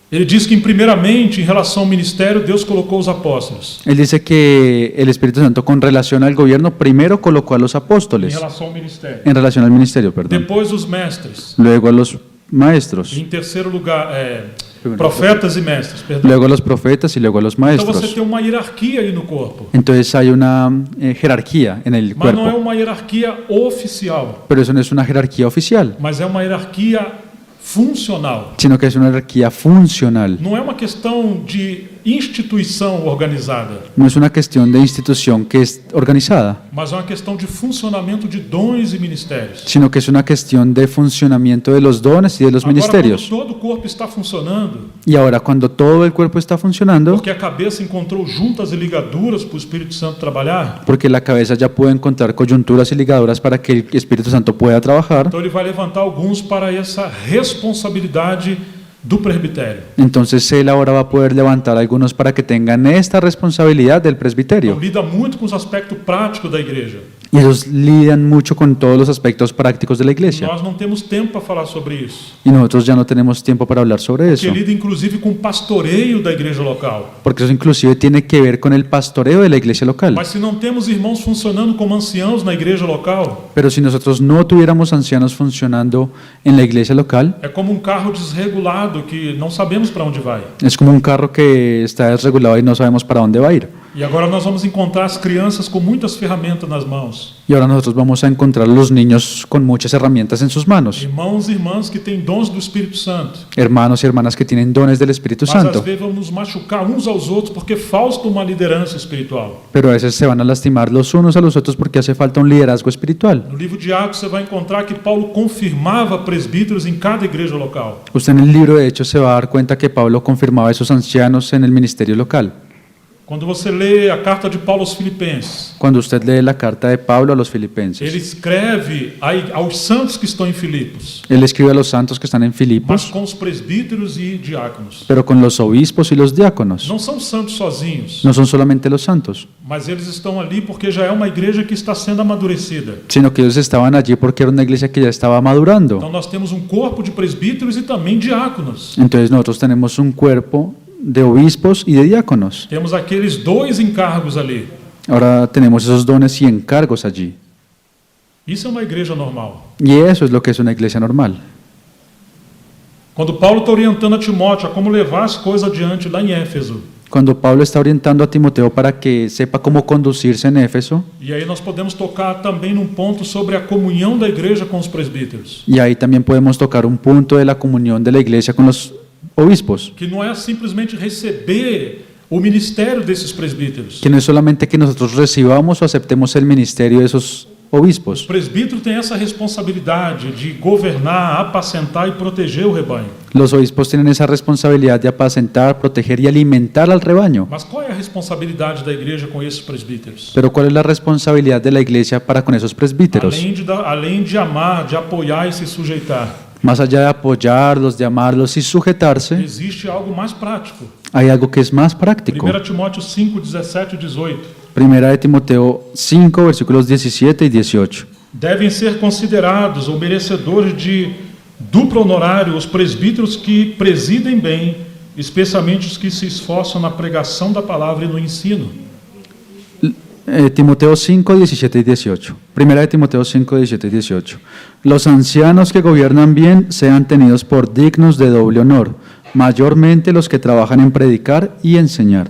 Ele diz que, primeiramente, em relação ao ministério, Deus colocou os apóstolos. Él dice que el Espíritu Santo con relación al gobierno primero colocó a los Em apóstoles, relação ao ministério. en relación al ministerio, perdón. Depois, os mestres. Luego a los maestros, Em terceiro lugar, profetas e mestres, perdão. luego a los profetas y luego a los Então você maestros. tem uma hierarquia aí no corpo. Entonces hay una jerarquía en el Mas não é cuerpo, uma hierarquia oficial, pero eso no es una jerarquía oficial, mas é uma hierarquia funcional. sino que es una jerarquía funcional. Não é uma questão de instituição organizada, No es una cuestión de institución que es organizada, mas é uma questão de funcionamento de dons e ministérios. sino que es una cuestión de funcionamiento de los dones y de los Agora, ministerios. quando todo o corpo está funcionando, Y ahora cuando todo el cuerpo está funcionando, porque a cabeça encontrou juntas e ligaduras para o Espírito Santo trabalhar, porque la cabeza ya puede encontrar coyunturas y ligaduras para que el Espíritu Santo pueda trabajar, então ele vai levantar alguns para essa responsabilidade do presbitério. entonces él ahora va a poder levantar algunos para que tengan esta responsabilidad del Então, presbiterio. lida muito com os aspectos práticos da igreja. Y ellos lidian mucho con todos los aspectos prácticos de la iglesia. Nós não temos tempo para falar sobre isso. Y nosotros ya no tenemos tiempo para hablar sobre Que eso, lida inclusive com o pastoreio da igreja local. porque eso inclusive tiene que ver con el pastoreo de la iglesia local. Mas se não temos irmãos funcionando como anciãos na igreja local, Pero si nosotros no tuviéramos ancianos funcionando en la iglesia local, é como um carro desregulado que não sabemos para onde vai. es como un carro que está desregulado y no sabemos para dónde va a ir. E agora nós vamos encontrar as crianças com muitas ferramentas nas mãos. Y ahora nosotros vamos a encontrar a los niños con muchas herramientas en sus manos, Irmãos e irmãs que têm dons do Espírito Santo. hermanos y hermanas que tienen dones del Espíritu Mas às Santo, vezes vamos nos machucar uns aos outros porque falta uma liderança espiritual. pero a veces se van a lastimar los unos a los otros porque hace falta un liderazgo espiritual. No livro de Atos você vai encontrar que Paulo confirmava presbíteros em cada igreja local. Usted en el libro de Hechos se va a dar cuenta que Pablo confirmaba a esos ancianos en el ministerio local. Quando você lê a carta de Paulo aos Filipenses, Cuando usted lee la carta de Pablo a los filipenses, ele escreve aos santos que estão em Filipos, él escribe a los santos que están en mas Filipos, com os presbíteros e diáconos. pero con los obispos y los diáconos. Não são santos sozinhos, No son solamente los santos, mas eles estão ali porque já é uma igreja que está sendo amadurecida. sino que ellos estaban allí porque era una iglesia que ya estaba madurando. Então nós temos um corpo de presbíteros e também diáconos. Entonces nosotros tenemos un cuerpo de obispos y de diáconos. Temos aqueles dois encargos ali. Ahora tenemos esos dones y encargos allí. Isso é uma igreja normal. Y eso es lo que es una iglesia normal. Quando Paulo está orientando a Timóteo a como levar as coisas adiante lá em Éfeso, Cuando Pablo está orientando a Timoteo para que sepa cómo conducirse en Éfeso, e aí nós podemos tocar também num ponto sobre a comunhão da igreja com os presbíteros, y ahí también podemos tocar un punto de la comunión de la iglesia con los obispos, que não é simplesmente receber o ministério desses presbíteros. que no es solamente que nosotros recibamos o aceptemos el ministerio de esos Os obispos. presbíteros têm essa responsabilidade de governar, apacentar e proteger o rebanho. Los obispos tienen esa responsabilidad de apacentar, proteger y alimentar al rebaño. Mas qual é a responsabilidade da igreja com esses presbíteros? Pero ¿cuál es la responsabilidad de la iglesia para con esos presbíteros? Além de amar, de apoiar e se sujeitar, Más allá de apoyarlos, de amarlos y sujetarse, existe algo mais prático. hay algo que es más práctico. 1 Timóteo 5, 17 e 18. Primera de Timoteo 5, versículos 17 y 18. Devem ser considerados ou merecedores de duplo honorário os presbíteros que presidem bem, especialmente os que se esforçam na pregação da palavra e no ensino. Timoteo 5, 17 y 18. Primera de Timoteo 5, 17 y 18. Los ancianos que gobiernan bien sean tenidos por dignos de doble honor, mayormente los que trabajan en predicar y enseñar.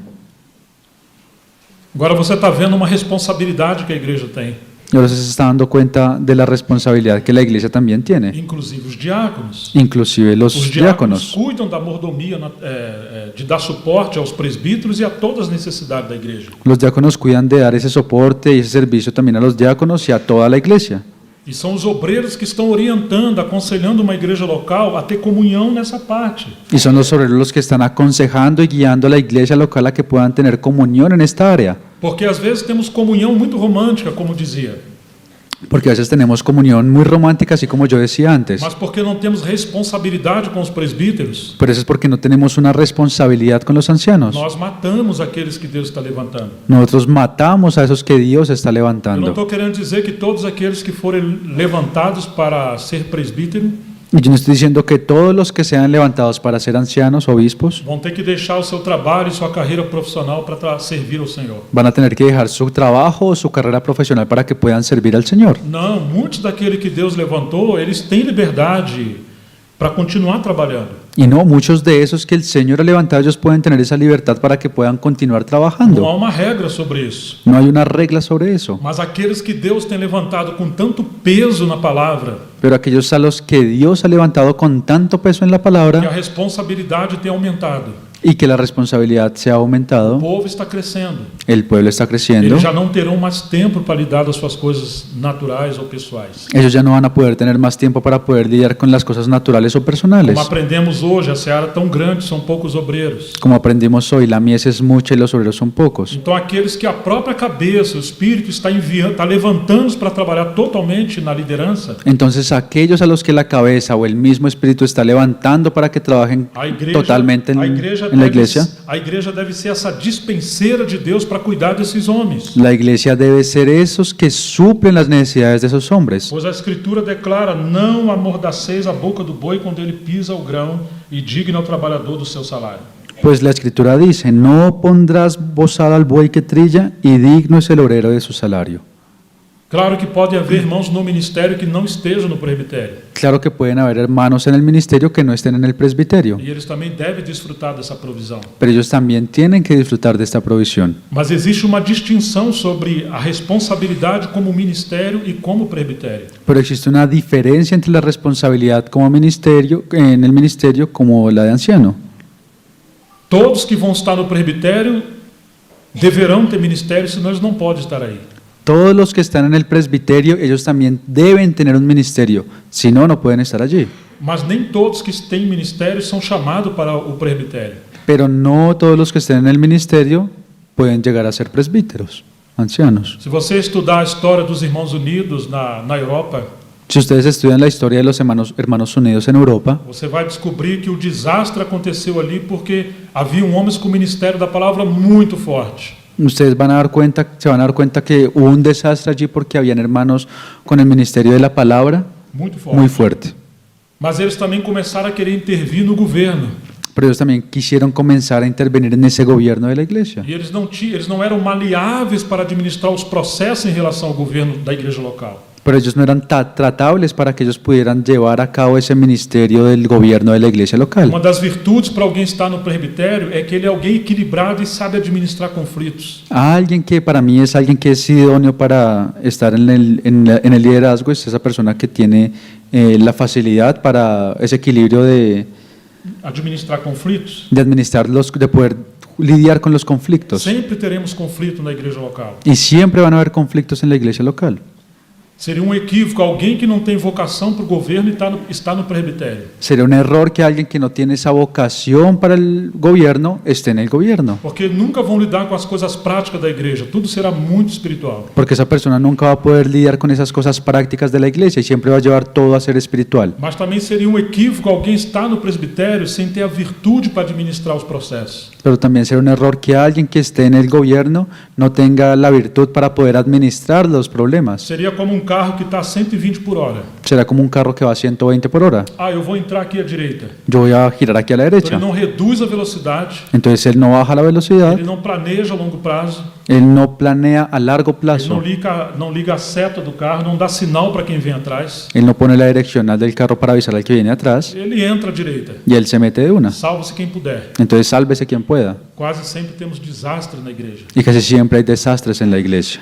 Agora você está vendo uma responsabilidade que a igreja tem, Y ahora se está dando cuenta de la responsabilidad que la iglesia también tiene, inclusive os diáconos. inclusive Os los diáconos diáconos. cuidam da mordomia, de dar suporte aos presbíteros e a todas as necessidades da igreja. Los diáconos cuidan de dar ese soporte y ese servicio también a los diáconos y a toda la iglesia. E são os obreiros que estão orientando, aconselhando uma igreja local a ter comunhão nessa parte. Y son los obreros los que están aconsejando y guiando a la iglesia local a que puedan tener comunión en esta área. Porque às vezes temos comunhão muito romântica, como dizia, Porque a veces tenemos comunión muy romántica, así como yo decía antes. mas porque não temos responsabilidade com os presbíteros, Pero eso es porque no tenemos una responsabilidad con los ancianos. nós matamos aqueles que Deus está levantando. Nosotros matamos a esos que Dios está Eu não levantando. estou querendo dizer que todos aqueles que forem levantados para ser presbítero Y yo no estoy diciendo que todos los que sean levantados para ser ancianos, obispos, vão ter que deixar o seu trabalho e sua carreira profissional para servir ao Senhor. van a tener que dejar su trabajo o su carrera profesional para que puedan servir al Señor. Não, muitos daqueles que Deus levantou, eles têm liberdade para continuar trabalhando. Y no, muchos de esos que el Señor ha levantado, ellos pueden tener esa libertad para que puedan continuar Não há trabajando. uma regra sobre isso. No hay una regla sobre eso. Mas aqueles que Deus tem levantado com tanto peso na palavra, Pero aquellos a los que Dios ha levantado con tanto peso en la que a palabra responsabilidade tem aumentado. y que la responsabilidad se ha O aumentado, povo está crescendo. el pueblo está creciendo. Eles já não terão mais tempo para lidar das suas coisas naturais ou pessoais. Ellos ya no van a poder tener más tiempo para poder lidiar con las cosas naturales o personales. Como aprendemos hoje, a seara é tão grande, são poucos obreiros. Como aprendimos hoy, la mies es mucha y los obreros son pocos. Então aqueles que a própria cabeça, o Espírito está enviando, está levantando para trabalhar totalmente na liderança, Entonces, aquellos a los que la cabeza o el mismo espíritu está levantando para que trabajen a igreja, totalmente en la iglesia, a igreja deve ser essa dispenseira de Deus para cuidar desses homens. la iglesia debe ser esos que suplen las necesidades de esos hombres. Pois a Escritura declara: não amordaceis a boca do boi quando ele pisa o grão, e digno ao trabalhador do seu salário. Pues la escritura dice, no pondrás bozal al buey que trilla y digno es el obrero de su salario. Claro que pode haver irmãos no ministério que não estejam no presbitério, Claro que pueden haber hermanos en el ministerio que no estén en el presbiterio, e eles também devem desfrutar dessa provisão. pero ellos también tienen que disfrutar de esta provisión. Mas existe uma distinção sobre a responsabilidade como ministério e como presbitério. Pero existe una diferencia entre la responsabilidad como ministerio, en el ministerio como la de anciano. Todos que vão estar no presbitério deverão ter ministério, senão eles não podem estar aí. Todos los que están en el presbiterio, ellos también deben tener un ministerio, si no, no pueden estar allí. Mas nem todos que têm ministério são chamados para o presbitério. Pero no todos los que estén en el ministerio pueden llegar a ser presbíteros, ancianos. Se você estudar a história dos Irmãos Unidos na Europa, Si ustedes estudian la historia de los hermanos unidos en Europa, você vai descobrir que o desastre aconteceu ali porque haviam homens com o ministério da palavra muito forte. ustedes se van a dar cuenta que hubo un desastre allí porque habían hermanos con el ministerio de la palabra Muito forte. muy fuerte. Mas eles também começaram a querer intervir no governo. Pero ellos también quisieron comenzar a intervenir en ese gobierno de la iglesia. E eles não eram maleáveis para administrar os processos em relação ao governo da igreja local. Pero ellos no eran tratables para que ellos pudieran llevar a cabo ese ministerio del gobierno de la iglesia local. Uma das virtudes para alguém estar no presbitério é que ele é alguém equilibrado e sabe administrar conflitos. Alguien que para mí es alguien que es idóneo para estar en el liderazgo es esa persona que tiene la facilidad para ese equilibrio de Administrar conflitos. administrar de poder lidiar con los conflictos. Sempre teremos conflito na igreja local. Y siempre van a haber conflictos en la iglesia local. Seria um equívoco alguém que não tem vocação para o governo e está no presbitério. Sería un error que alguien que no tiene esa vocación para el gobierno esté en el gobierno, Porque nunca vão lidar com as coisas práticas da igreja. Tudo será muito espiritual. porque esa persona nunca va a poder lidiar con esas cosas prácticas de la iglesia y siempre va a llevar todo a ser espiritual. Mas também seria um equívoco alguém estar no presbitério sem ter a virtude para administrar os processos. Pero también será un error que alguien que esté en el gobierno no tenga la virtud para poder administrar los problemas. Seria como um carro que está a 120 por hora. Será como un carro que va a 120 por hora. Ah, eu vou entrar aqui à direita. Yo voy a girar aquí a la Então, derecha. ele não reduz a velocidade, Entonces él no baja la velocidad, ele não planeja a longo prazo, él no planea a largo ele plazo, não liga a seta do carro, não dá sinal para quem vem atrás. él no pone la direccional del carro para avisar al que viene atrás Ele entra à direita. y él se mete de una. Salva-se quem puder. Entonces sálvese quien pueda. Quase sempre temos desastres na igreja. Y casi siempre hay desastres en la iglesia.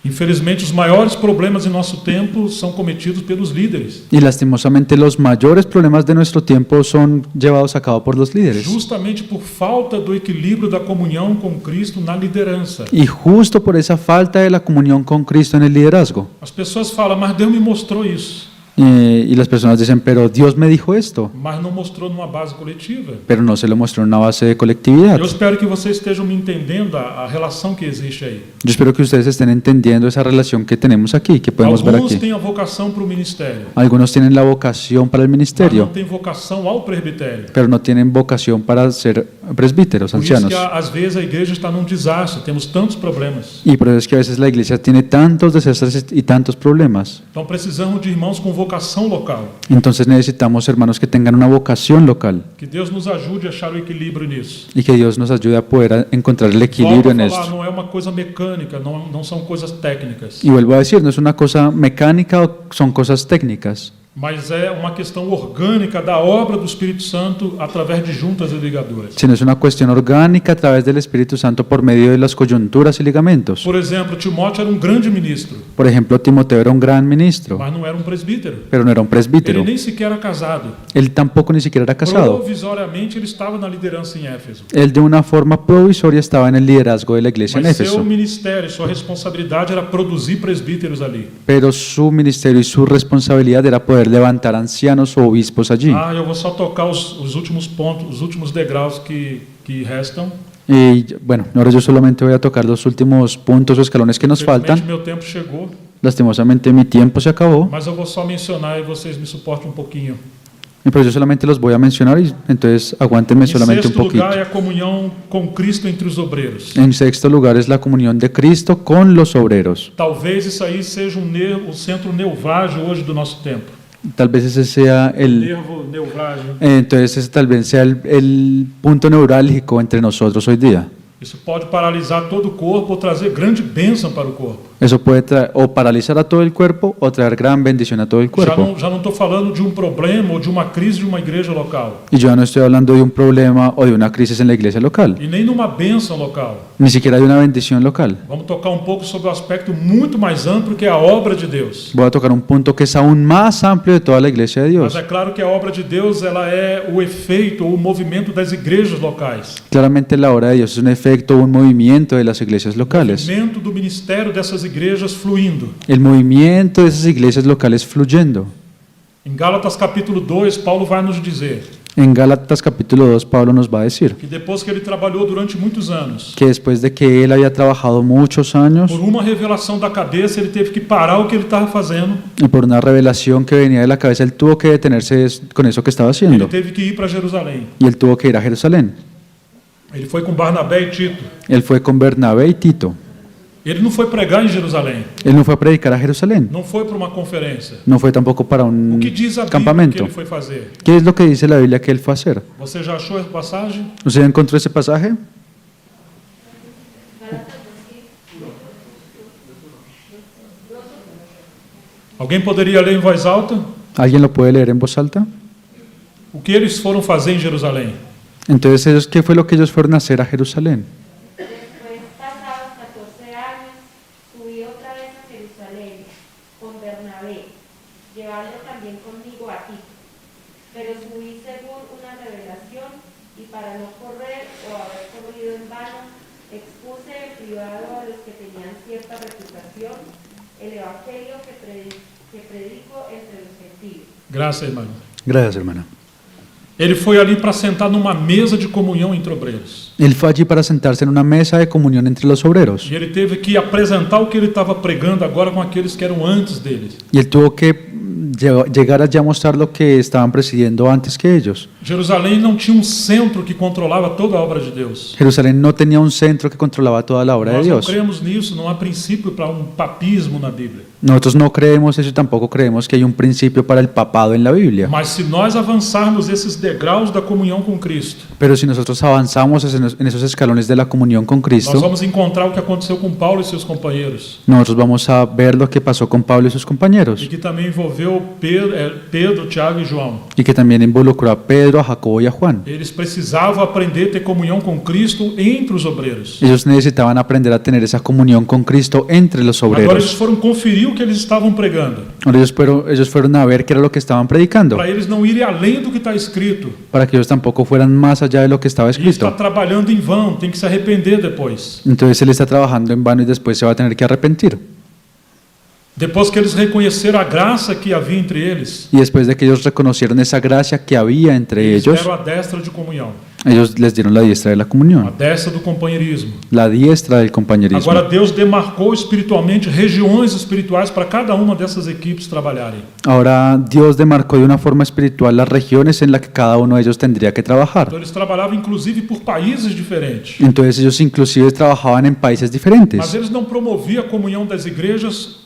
Infelizmente, os maiores problemas em nosso tempo são cometidos pelos líderes, Y lastimosamente los mayores problemas de nuestro tiempo son llevados a cabo por los líderes. justamente por falta do equilíbrio da comunhão com Cristo na liderança. Y justo por esa falta de la comunión con Cristo en el liderazgo. As pessoas falam, mas Deus me mostrou isso, Y las personas dicen, pero Dios me dijo esto, mas não mostrou numa base coletiva. pero no se lo mostró en una base de colectividad. Eu espero que vocês estejam me entendendo a relação que existe aí. Yo espero que ustedes estén entendiendo esa relación que tenemos aquí, que podemos ver Alguns aquí. têm a vocação para o ministério, Algunos tienen la vocación para el mas não ministerio, têm vocação ao presbitério. pero no tienen vocación para ser presbíteros, Por isso ancianos. que às vezes a igreja está num desastre, temos tantos problemas. Y por eso es que a veces la iglesia tiene tantos desastres y tantos problemas. Então precisamos de irmãos com vocação local. Entonces necesitamos hermanos que tengan una vocación local Que Deus nos ajude a achar o equilíbrio nisso. y que Dios nos ayude a poder encontrar el Volto equilibrio a en falar, esto. não é uma coisa mecânica, não são coisas técnicas, Y vuelvo a decir, no es una cosa mecánica, son cosas técnicas, mas é uma questão orgânica da obra do Espírito Santo através de juntas e ligaduras. sino es una cuestión orgánica a través del Espíritu Santo por medio de las coyunturas y ligamentos. Por exemplo, Timóteo era um grande ministro, Por ejemplo, Timoteo era un gran ministro, mas não era um presbítero. pero no era un Ele presbítero. nem sequer era casado. Él tampoco ni siquiera era casado. Provisoriamente ele estava na liderança em Éfeso. Él de una forma provisoria estaba en el liderazgo de la iglesia en Mas seu Éfeso, ministério, sua responsabilidade era produzir presbíteros ali. pero su ministerio y su responsabilidad era poder levantar ancianos o obispos allí. Ah, eu vou só tocar os últimos pontos, os últimos degraus que restam. Y bueno, ahora yo solamente voy a tocar los últimos puntos o escalones que nos Infelizmente, faltan. meu tempo chegou, Lastimosamente mi tiempo se acabó, mas eu vou só mencionar e vocês me suportem um pouquinho. pero yo solamente los voy a mencionar y entonces aguántenme Em solamente un sexto poquito. lugar é a comunhão com Cristo entre os obreiros. En sexto lugar es la comunión de Cristo con los obreros. Talvez isso aí seja o centro neurálgico hoje do nosso tempo. Tal vez ese sea el, Nervo neurálgico. entonces ese tal vez sea el punto neurálgico entre nosotros hoy día. Isso pode paralisar todo o corpo ou trazer grande bênção para o corpo. Eso puede o paralizar a todo el cuerpo o traer gran bendición a todo el cuerpo. Já não estou falando de um problema ou de uma crise de uma igreja local. Y yo ya no estoy hablando de un problema o de una crisis en la iglesia local, E nem de uma bênção local. ni siquiera de una bendición local. Vamos tocar um pouco sobre o aspecto muito mais amplo que é a obra de Deus. Voy a tocar un punto que es aún más amplio de toda la iglesia de Mas Dios. é claro que a obra de Deus ela é o efeito ou o movimento das igrejas locais. Claramente la obra de Dios es un efecto, un movimiento de las iglesias O locales. movimento do ministério dessas igrejas fluindo. El movimiento de esas iglesias locales fluyendo. Em Gálatas capítulo 2, Paulo vai nos dizer: En Gálatas capítulo 2, Pablo nos va a decir que depois que ele trabalhou durante muitos anos, que después de que él había trabajado muchos años por uma revelação da cabeça, ele teve que parar o que ele estava fazendo. y por una revelación que venía de la cabeza, él tuvo que detenerse con eso que estaba Ele haciendo teve que ir para Jerusalém. y él tuvo que ir a Jerusalén. Ele foi com Barnabé e Tito. Él fue con Bernabé y Tito. Ele não foi pregar em Jerusalém. Él no fue a predicar a Jerusalén, Não foi para uma conferência. no fue tampoco para O que diz a Bíblia que campamento. ele foi fazer? ¿Qué es lo que dice la Biblia que él fue a hacer? Você já achou essa passagem? ¿Usted encontró ese pasaje? Alguém poderia ler em voz alta? ¿Alguien lo puede leer en voz alta? O que eles foram fazer em Jerusalém? Entonces, ¿qué fue lo que ellos fueron a hacer a Jerusalén? Después, pasados 14 años, subí otra vez a Jerusalén con Bernabé, llevando también conmigo a Tito. Pero subí según una revelación y para no correr o haber corrido en vano, expuse en privado a los que tenían cierta reputación el evangelio que predico entre los gentiles. Graças, irmão. Gracias, hermana. Ele foi ali para sentar numa mesa de comunhão entre obreiros. Él fue allí para sentarse en una mesa de comunión entre los obreros. E ele teve que apresentar o que ele estava pregando agora com aqueles que eram antes dele. Y él tuvo que llegar allá a mostrar lo que estaban presidiendo antes que ellos. Jerusalém não tinha um centro que controlava toda a obra de Deus. Jerusalén no tenía un centro que controlaba toda la obra de Nós não Dios. cremos nisso, não há princípio para um papismo na Bíblia. Nosotros no creemos eso y tampoco creemos que hay un principio para el papado en la Biblia. Mas se nós avançarmos esses degraus da comunhão com Cristo, Pero si nosotros avanzamos en esos escalones de la comunión con nós Cristo, vamos encontrar o que aconteceu com Paulo e seus companheiros. nosotros vamos a ver lo que pasó con Pablo y sus E compañeros, que também envolveu Pedro, Tiago e João. y que también involucró a Pedro, a Jacobo y a Juan. Eles precisavam aprender a ter comunhão com Cristo entre os obreiros. Ellos necesitaban aprender a tener esa comunión con Cristo entre los Agora eles obreros. foram conferir o que eles estavam pregando, Ahora ellos fueron a ver qué era lo que estaban predicando, para eles não irem além do que está escrito. para que ellos tampoco fueran más allá de lo que estaba E está escrito. trabalhando em vão, tem que se arrepender depois. Entonces él está trabajando en vano y después se va a tener que arrepentir. Depois que eles reconheceram a graça que havia entre eles, Y después de que ellos reconocieron esa gracia que había entre eles ellos, deram a destra de comunhão, ellos les dieron la diestra de la a comunión, destra do companheirismo. la diestra del compañerismo. Agora Deus demarcou espiritualmente regiões espirituais para cada uma dessas equipes trabalharem. Ahora Dios demarcó de una forma espiritual las regiones en las que cada uno de ellos tendría que trabajar. Então eles trabalhavam inclusive por países diferentes. Entonces ellos inclusive trabajaban en países Mas diferentes, eles não promoviam a comunhão das igrejas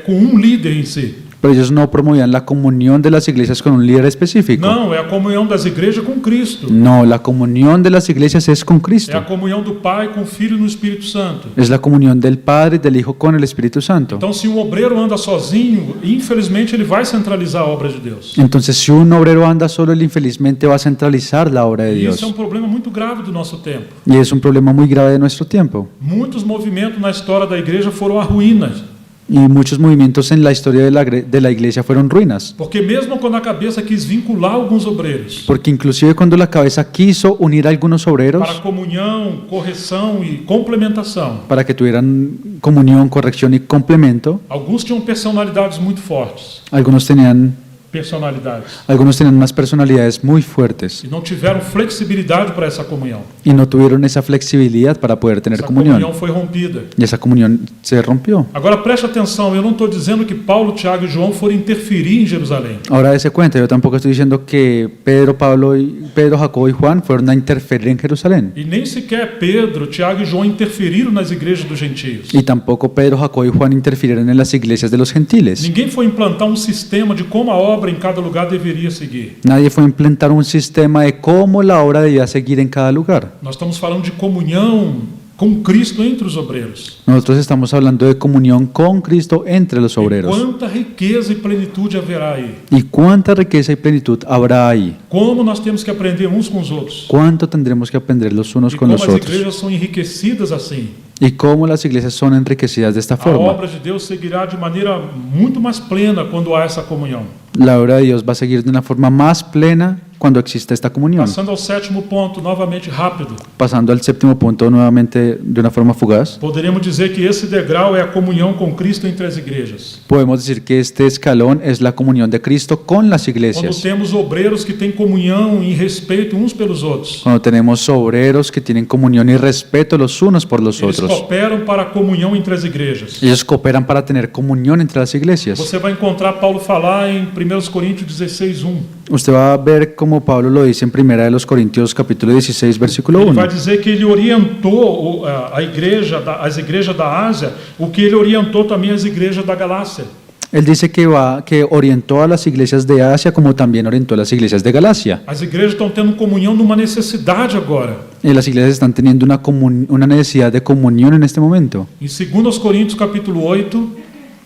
com um líder em si. pero ellos no promovían la comunión de las iglesias con un líder específico. Não, é a comunhão das igrejas com Cristo. No, la comunión de las iglesias es con É a Cristo. comunhão do Pai com o Filho e no Espírito Santo. Es la comunión del Padre y del Hijo con el Espíritu Santo. Então, se um obreiro anda sozinho, infelizmente ele vai centralizar a obra de Deus. Entonces, si un obrero anda solo, él infelizmente va a centralizar la obra de E Dios. isso é um problema muito grave do nosso tempo. Y es un problema muy grave de nuestro tiempo. Muitos movimentos na história da igreja foram a ruínas. Y muchos movimientos en la historia de la iglesia fueron ruinas. Porque mesmo quando a cabeça quis vincular alguns obreiros Porque inclusive cuando la cabeza quiso unir a algunos obreros para comunhão, correção e complementação, para que tuvieran comunión, corrección y complemento, alguns tinham personalidades muito fortes. algunos tenían Personalidades. unas personalidades muy fuertes E não tiveram flexibilidade para essa comunhão. y no tuvieron esa flexibilidad para poder tener Essa comunión. comunhão foi rompida. Y esa comunión se rompió. Agora preste atenção, eu não estou dizendo que Paulo, Tiago e João foram interferir em Jerusalém. Ahora dese cuenta, yo tampoco estoy diciendo que Pedro, Jacobo y Juan fueron a interferir en Jerusalén. E nem sequer Pedro, Tiago e João interferiram nas igrejas dos gentios. Y tampoco Pedro, Jacobo y Juan interfirieron en las iglesias de los gentiles. Ninguém foi implantar um sistema de como a obra em cada lugar deveria seguir. Nadie fue a implementar un sistema de cómo la obra debía seguir en cada lugar. Nós estamos falando de comunhão com Cristo entre os obreiros. Nosotros estamos hablando de comunión con Cristo entre los E obreros. quanta riqueza e plenitude haverá aí. ¿Y cuánta riqueza y plenitud habrá ahí? Como nós temos que aprender uns com os outros. ¿Cuánto tendremos que aprender los unos E con como los as otros? igrejas são enriquecidas assim. y cómo las iglesias son enriquecidas de esta A forma. obra de Deus seguirá de maneira muito mais plena quando há essa comunhão. La obra de Dios va a seguir de una forma más plena cuando exista esta comunión. Passando ao sétimo ponto, novamente rápido. Pasando al séptimo punto nuevamente de una forma fugaz, Poderíamos dizer que esse degrau é a comunhão com Cristo entre as igrejas. podemos decir que este escalón es la comunión de Cristo con las Quando iglesias. temos obreiros que têm comunhão e respeito uns pelos outros. Cuando tenemos obreros que tienen comunión y respeto los unos por los Eles otros. cooperam para a comunhão entre as igrejas. Ellos cooperan para tener comunión entre las iglesias. Você vai encontrar Paulo falar em 1 Coríntios 16:1. Usted va a ver como Pablo lo dice en 1 de los Corintios capítulo 16 versículo Ele 1. vai dizer que ele orientou a igreja, as igrejas da Ásia, o que ele orientou também as igrejas da Galácia. Él dice que orientó a las iglesias de Asia como también orientó a las iglesias de Galacia. As igrejas estão tendo comunhão numa necessidade agora. Y las iglesias están teniendo una necesidad de comunión en este momento. Em 2 Coríntios capítulo 8,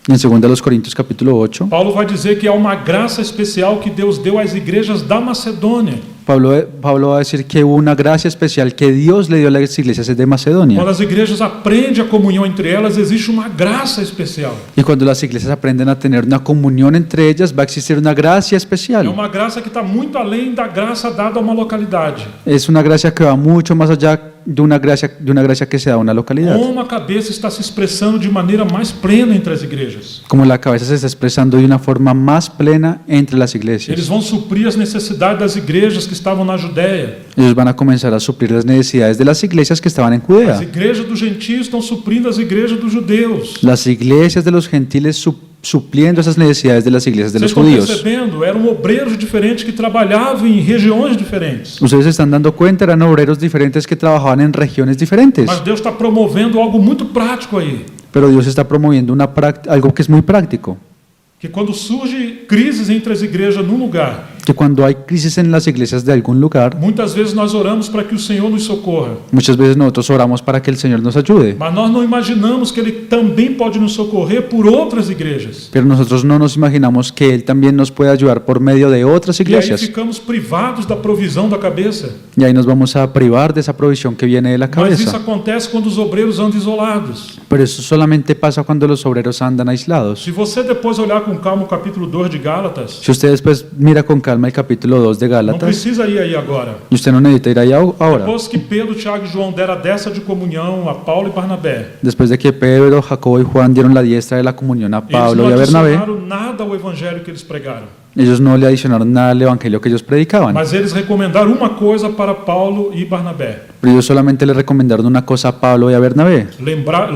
En 2 de los Corintios capítulo 8, Paulo vai dizer que há uma graça especial que Deus deu às igrejas da Macedônia. Pablo va a decir que hubo una gracia especial que Dios le dio a las iglesias de Macedonia. Quando as igrejas aprendem a comunhão entre elas, existe uma graça especial. Y cuando las iglesias aprenden a tener una comunión entre ellas, va a existir una gracia É especial. uma graça que está muito além da graça dada a uma localidade. Es una gracia que va mucho más allá de una gracia que se da a una localidad. Como a cabeça está se expressando de maneira mais plena entre as igrejas. Como la cabeza se está expresando de una forma más plena entre las Eles iglesias. vão suprir as necessidades das igrejas que estavam na Judéia. Ellos van a comenzar a suplir las necesidades de las iglesias que estaban en As Judea. igrejas dos gentios estão suprindo as igrejas dos judeus. Las iglesias de los gentiles supliendo esas necesidades de las iglesias de Vocês los estão judíos. percebendo? Eram obreiros diferentes que trabalhavam em regiões diferentes. Ustedes se están dando cuenta, eran obreros diferentes que trabajaban en regiones diferentes. Mas Deus está promovendo algo muito prático aí. Pero Dios está promoviendo algo que es muy práctico. Que quando surge crises entre as igrejas num lugar, Que cuando hay crisis en las iglesias de algún lugar, muitas vezes nós oramos para que o Senhor nos socorra. muchas veces nosotros oramos para que el Señor nos ayude. Mas nós não imaginamos que Ele também pode nos socorrer por outras igrejas. Pero nosotros no nos imaginamos que Él también nos puede ayudar por medio de otras E aí iglesias. ficamos privados da provisão da cabeça. Y ahí nos vamos a privar de esa provisión que viene de la Mas isso cabeza. acontece quando os obreiros andam isolados. Pero eso solamente pasa cuando los obreros andan aislados. Se você depois olhar com calma o capítulo 2 de Gálatas, Si usted después mira con calma el capítulo 2 de não Gálatas, precisa ir aí agora. y usted no necesita ir ahí ahora. Depois que Pedro, Tiago e João deram a destra de comunhão a Paulo e Barnabé, Después de que Pedro, Jacobo y Juan dieron la diestra de la comunión a eles Pablo não y a Bernabé, adicionaram nada ao evangelho que eles pregaram. ellos no le adicionaron nada al evangelio que ellos predicaban. Mas eles recomendaram uma coisa para Paulo e Barnabé. Pero ellos solamente le recomendaron una cosa a Pablo y a Bernabé.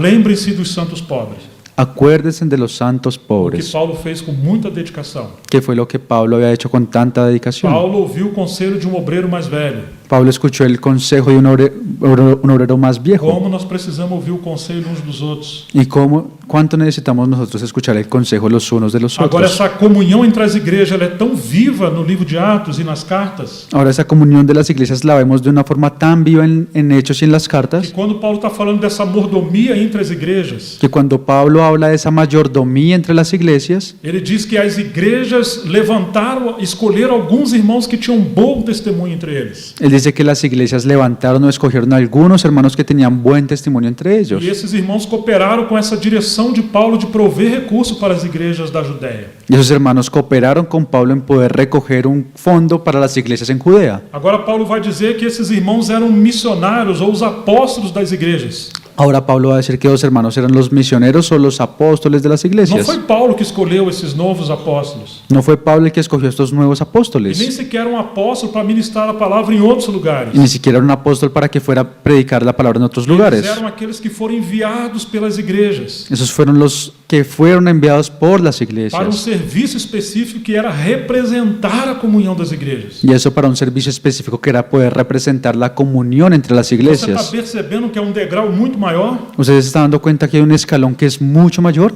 Lembrem-se dos santos pobres. Acuérdense de los santos O que pobres, Paulo fez com muita dedicação. que fue lo que Pablo había hecho con tanta dedicación. Paulo ouviu o conselho de um obreiro mais velho. Pablo escuchó el consejo de un obrero más viejo. Como nós precisamos ouvir o conselho uns dos outros. ¿Y cuánto necesitamos nosotros escuchar el consejo los unos de los Agora, otros? essa comunhão entre as igrejas ela é tão viva no livro de Atos e nas cartas, Ahora esa comunión de las iglesias la vemos de una forma tan viva en Hechos y en las que cartas, quando Paulo está falando dessa mordomia entre as igrejas, que cuando Pablo habla de esa mayordomía entre las iglesias, ele diz que as igrejas levantaram, escolheram alguns irmãos que tinham bom testemunho entre eles. él dice que las iglesias levantaron o escogieron a algunos hermanos que tenían buen testimonio entre ellos. E esses irmãos cooperaram com essa direção de Paulo de prover recurso para as igrejas da Judéia. Y esos hermanos cooperaron con Pablo en poder recoger un fondo para las iglesias en Judea. Agora Paulo vai dizer que esses irmãos eram missionários ou os apóstolos das igrejas. Ahora Pablo va a decir que los hermanos eran los misioneros o los apóstoles de las Não iglesias. foi Paulo que escolheu esses novos apóstolos. No fue Pablo el que escogió estos nuevos E nem apóstoles. sequer um apóstolo para ministrar a palavra em outros lugares. Y ni siquiera era un apóstol para que fuera a predicar la palabra en otros Eles lugares. eram aqueles que foram enviados pelas igrejas Esos fueron los que fueron enviados por las para um iglesias. serviço específico que era representar a comunhão das igrejas. Y eso para un servicio específico que era poder representar la comunión entre las Você está iglesias. percebendo que é um degrau muito maior? ¿Ustedes se están dando cuenta que hay un escalón que es mucho mayor?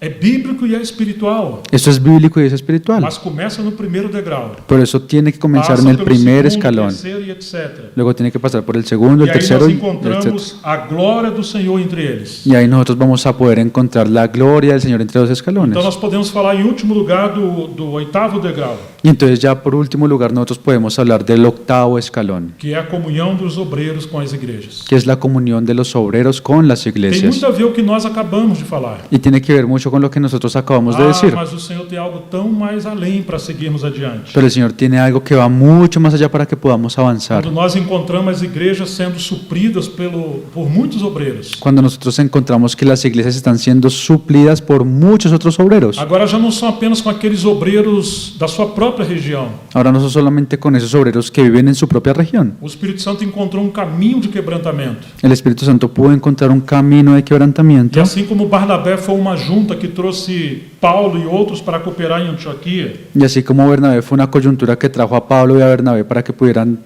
É bíblico e é espiritual. Esto es bíblico y es espiritual. Mas começa no primeiro degrau. Por eso tiene que comenzar Passa en el pelo primer segundo, escalón. terceiro e etc. Luego tiene que pasar por el segundo, E el aí tercero nós y el etcétera. encontramos a glória do Senhor entre eles. Y ahí nosotros vamos a poder encontrar la gloria del Señor entre los escalones. Então nós podemos falar em último lugar do oitavo degrau. Y entonces ya por último lugar nosotros podemos hablar del octavo escalón, que é a comunhão dos obreiros com as igrejas. que es la comunión de los obreros con las Tem iglesias. muito a ver o que nós acabamos de falar. Y tiene que ver mucho con lo que nosotros acabamos de decir. Mas o Senhor tem algo tão mais além para seguirmos adiante. Pero el Señor tiene algo que va mucho más allá para que podamos avanzar. Quando nós encontramos as igrejas sendo supridas por muitos obreiros. Cuando nosotros encontramos que las iglesias están siendo suplidas por muchos otros obreros. Agora já não são apenas com aqueles obreiros da sua própria região. Ahora no son solamente con esos obreros que viven en su propia región. O Espírito Santo encontrou um caminho de quebrantamento. El Espíritu Santo pudo encontrar un camino de E quebrantamiento. assim como Barnabé foi uma junta que trouxe Paulo e outros para cooperar em Antioquia, Y así como Bernabé fue una coyuntura que trajo a Pablo y a Bernabé para que pudieran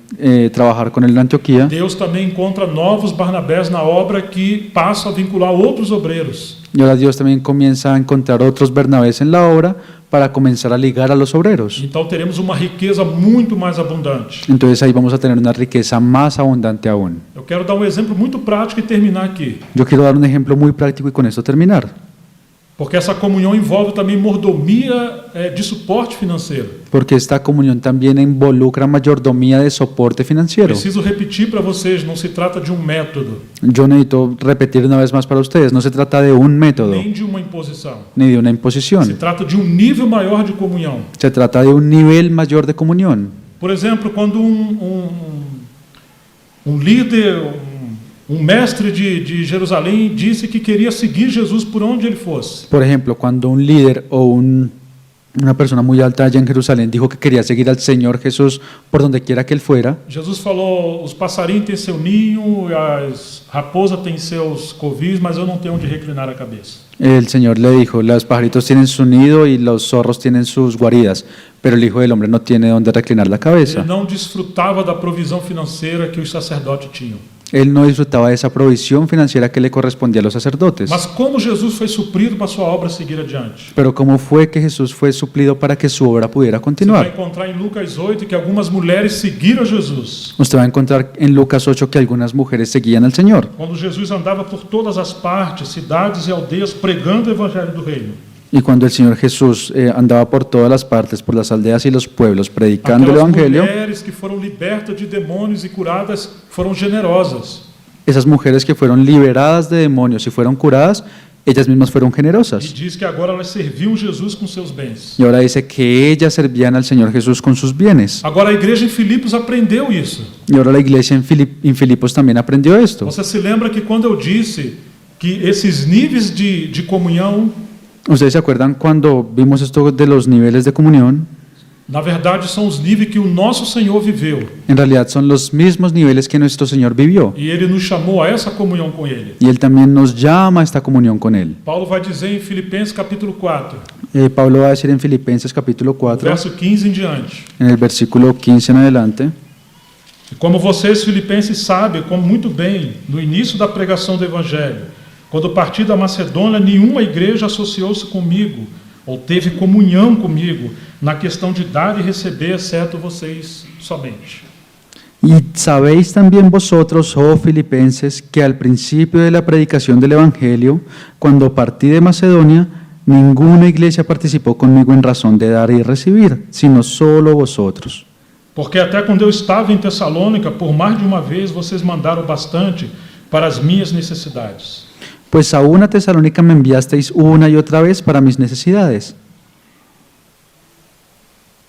trabajar con él en Antioquía, Deus também encontra novos Barnabés na obra que passam a vincular outros obreiros. y ahora Dios también comienza a encontrar otros Bernabés en la obra para comenzar a ligar a los obreros. Então teremos uma riqueza muito mais abundante. Entonces ahí vamos a tener una riqueza más abundante aún. Eu quero dar um exemplo muito prático e terminar aqui. Yo quiero dar un ejemplo muy práctico y con esto terminar. Porque essa comunhão envolve também mordomia de suporte financeiro. Porque esta comunión también involucra mayordomía de soporte financiero. Preciso repetir para vocês, não se trata de um método, Yo necesito repetir una vez más para ustedes, no se trata de un método nem de uma imposição. ni de una Se imposición. trata de um nível maior de comunhão. Se trata de un nivel mayor de comunión. Por exemplo, quando um líder, mestre de Jerusalém disse que queria seguir Jesus por onde ele fosse. Por ejemplo, cuando un líder o una persona muy alta allá en Jerusalén dijo que quería seguir al Señor Jesús por donde quiera que él fuera, Jesus falou, os passarinhos têm seu ninho, as raposas têm seus covis, mas eu não tenho onde reclinar a cabeça. el Señor le dijo, los pajaritos tienen su nido y los zorros tienen sus guaridas, pero el Hijo del Hombre no tiene donde reclinar la cabeza. Ele não desfrutava da provisão financeira que os sacerdotes tinham. Él no disfrutaba de esa provisión financiera que le correspondía a los sacerdotes. Mas como Jesus foi suprido para sua obra seguir adiante? Pero ¿cómo fue que Jesús fue suplido para que su obra pudiera Você vai continuar? encontrar em Lucas 8 que algumas mulheres seguiram Jesus. Usted va a encontrar en Lucas 8 que algunas mujeres seguían al Señor. Quando Jesus andava por todas as partes, cidades e aldeias, pregando o evangelho do reino. Y cuando el Señor Jesús andaba por todas las partes, por las aldeas y los pueblos, predicando el Aquelas Evangelio, mulheres que foram libertas de demônios e curadas foram generosas. esas mujeres que fueron liberadas de demonios y fueron curadas, ellas mismas fueron E generosas. diz que agora elas serviam Jesus com seus bens. Y ahora dice que ellas servían al Señor Jesús con sus bienes. Agora a igreja em Filipos aprendeu isso. Y ahora la iglesia en Filipos también aprendió esto. Você se lembra que quando eu disse que esses níveis de comunhão, ¿Ustedes se acuerdan cuando vimos esto de los niveles de comunión? na verdade são os níveis que o nosso Senhor viveu. En realidad son los mismos niveles que nuestro Señor vivió. E Ele nos chamou a essa comunhão com Ele. Y Él también nos llama a esta comunión con Él. Paulo vai dizer em Filipenses capítulo 4, Pablo va a decir en Filipenses capítulo 4, verso 15 em diante. en el versículo 15 en adelante. E como vocês, filipenses, sabem, como muito bem, no início da pregação do Evangelho, quando parti da Macedônia, nenhuma igreja associou-se comigo, ou teve comunhão comigo, na questão de dar e receber, exceto vocês somente. Y sabéis también vosotros, oh filipenses, que al principio de la predicación del Evangelio, cuando partí de Macedonia, ninguna iglesia participó conmigo en razón de dar y recibir, sino solo vosotros. Porque até quando eu estava em Tessalônica, por mais de uma vez, vocês mandaram bastante para as minhas necessidades. Pues aún a Tesalónica me enviasteis una y otra vez para mis necesidades.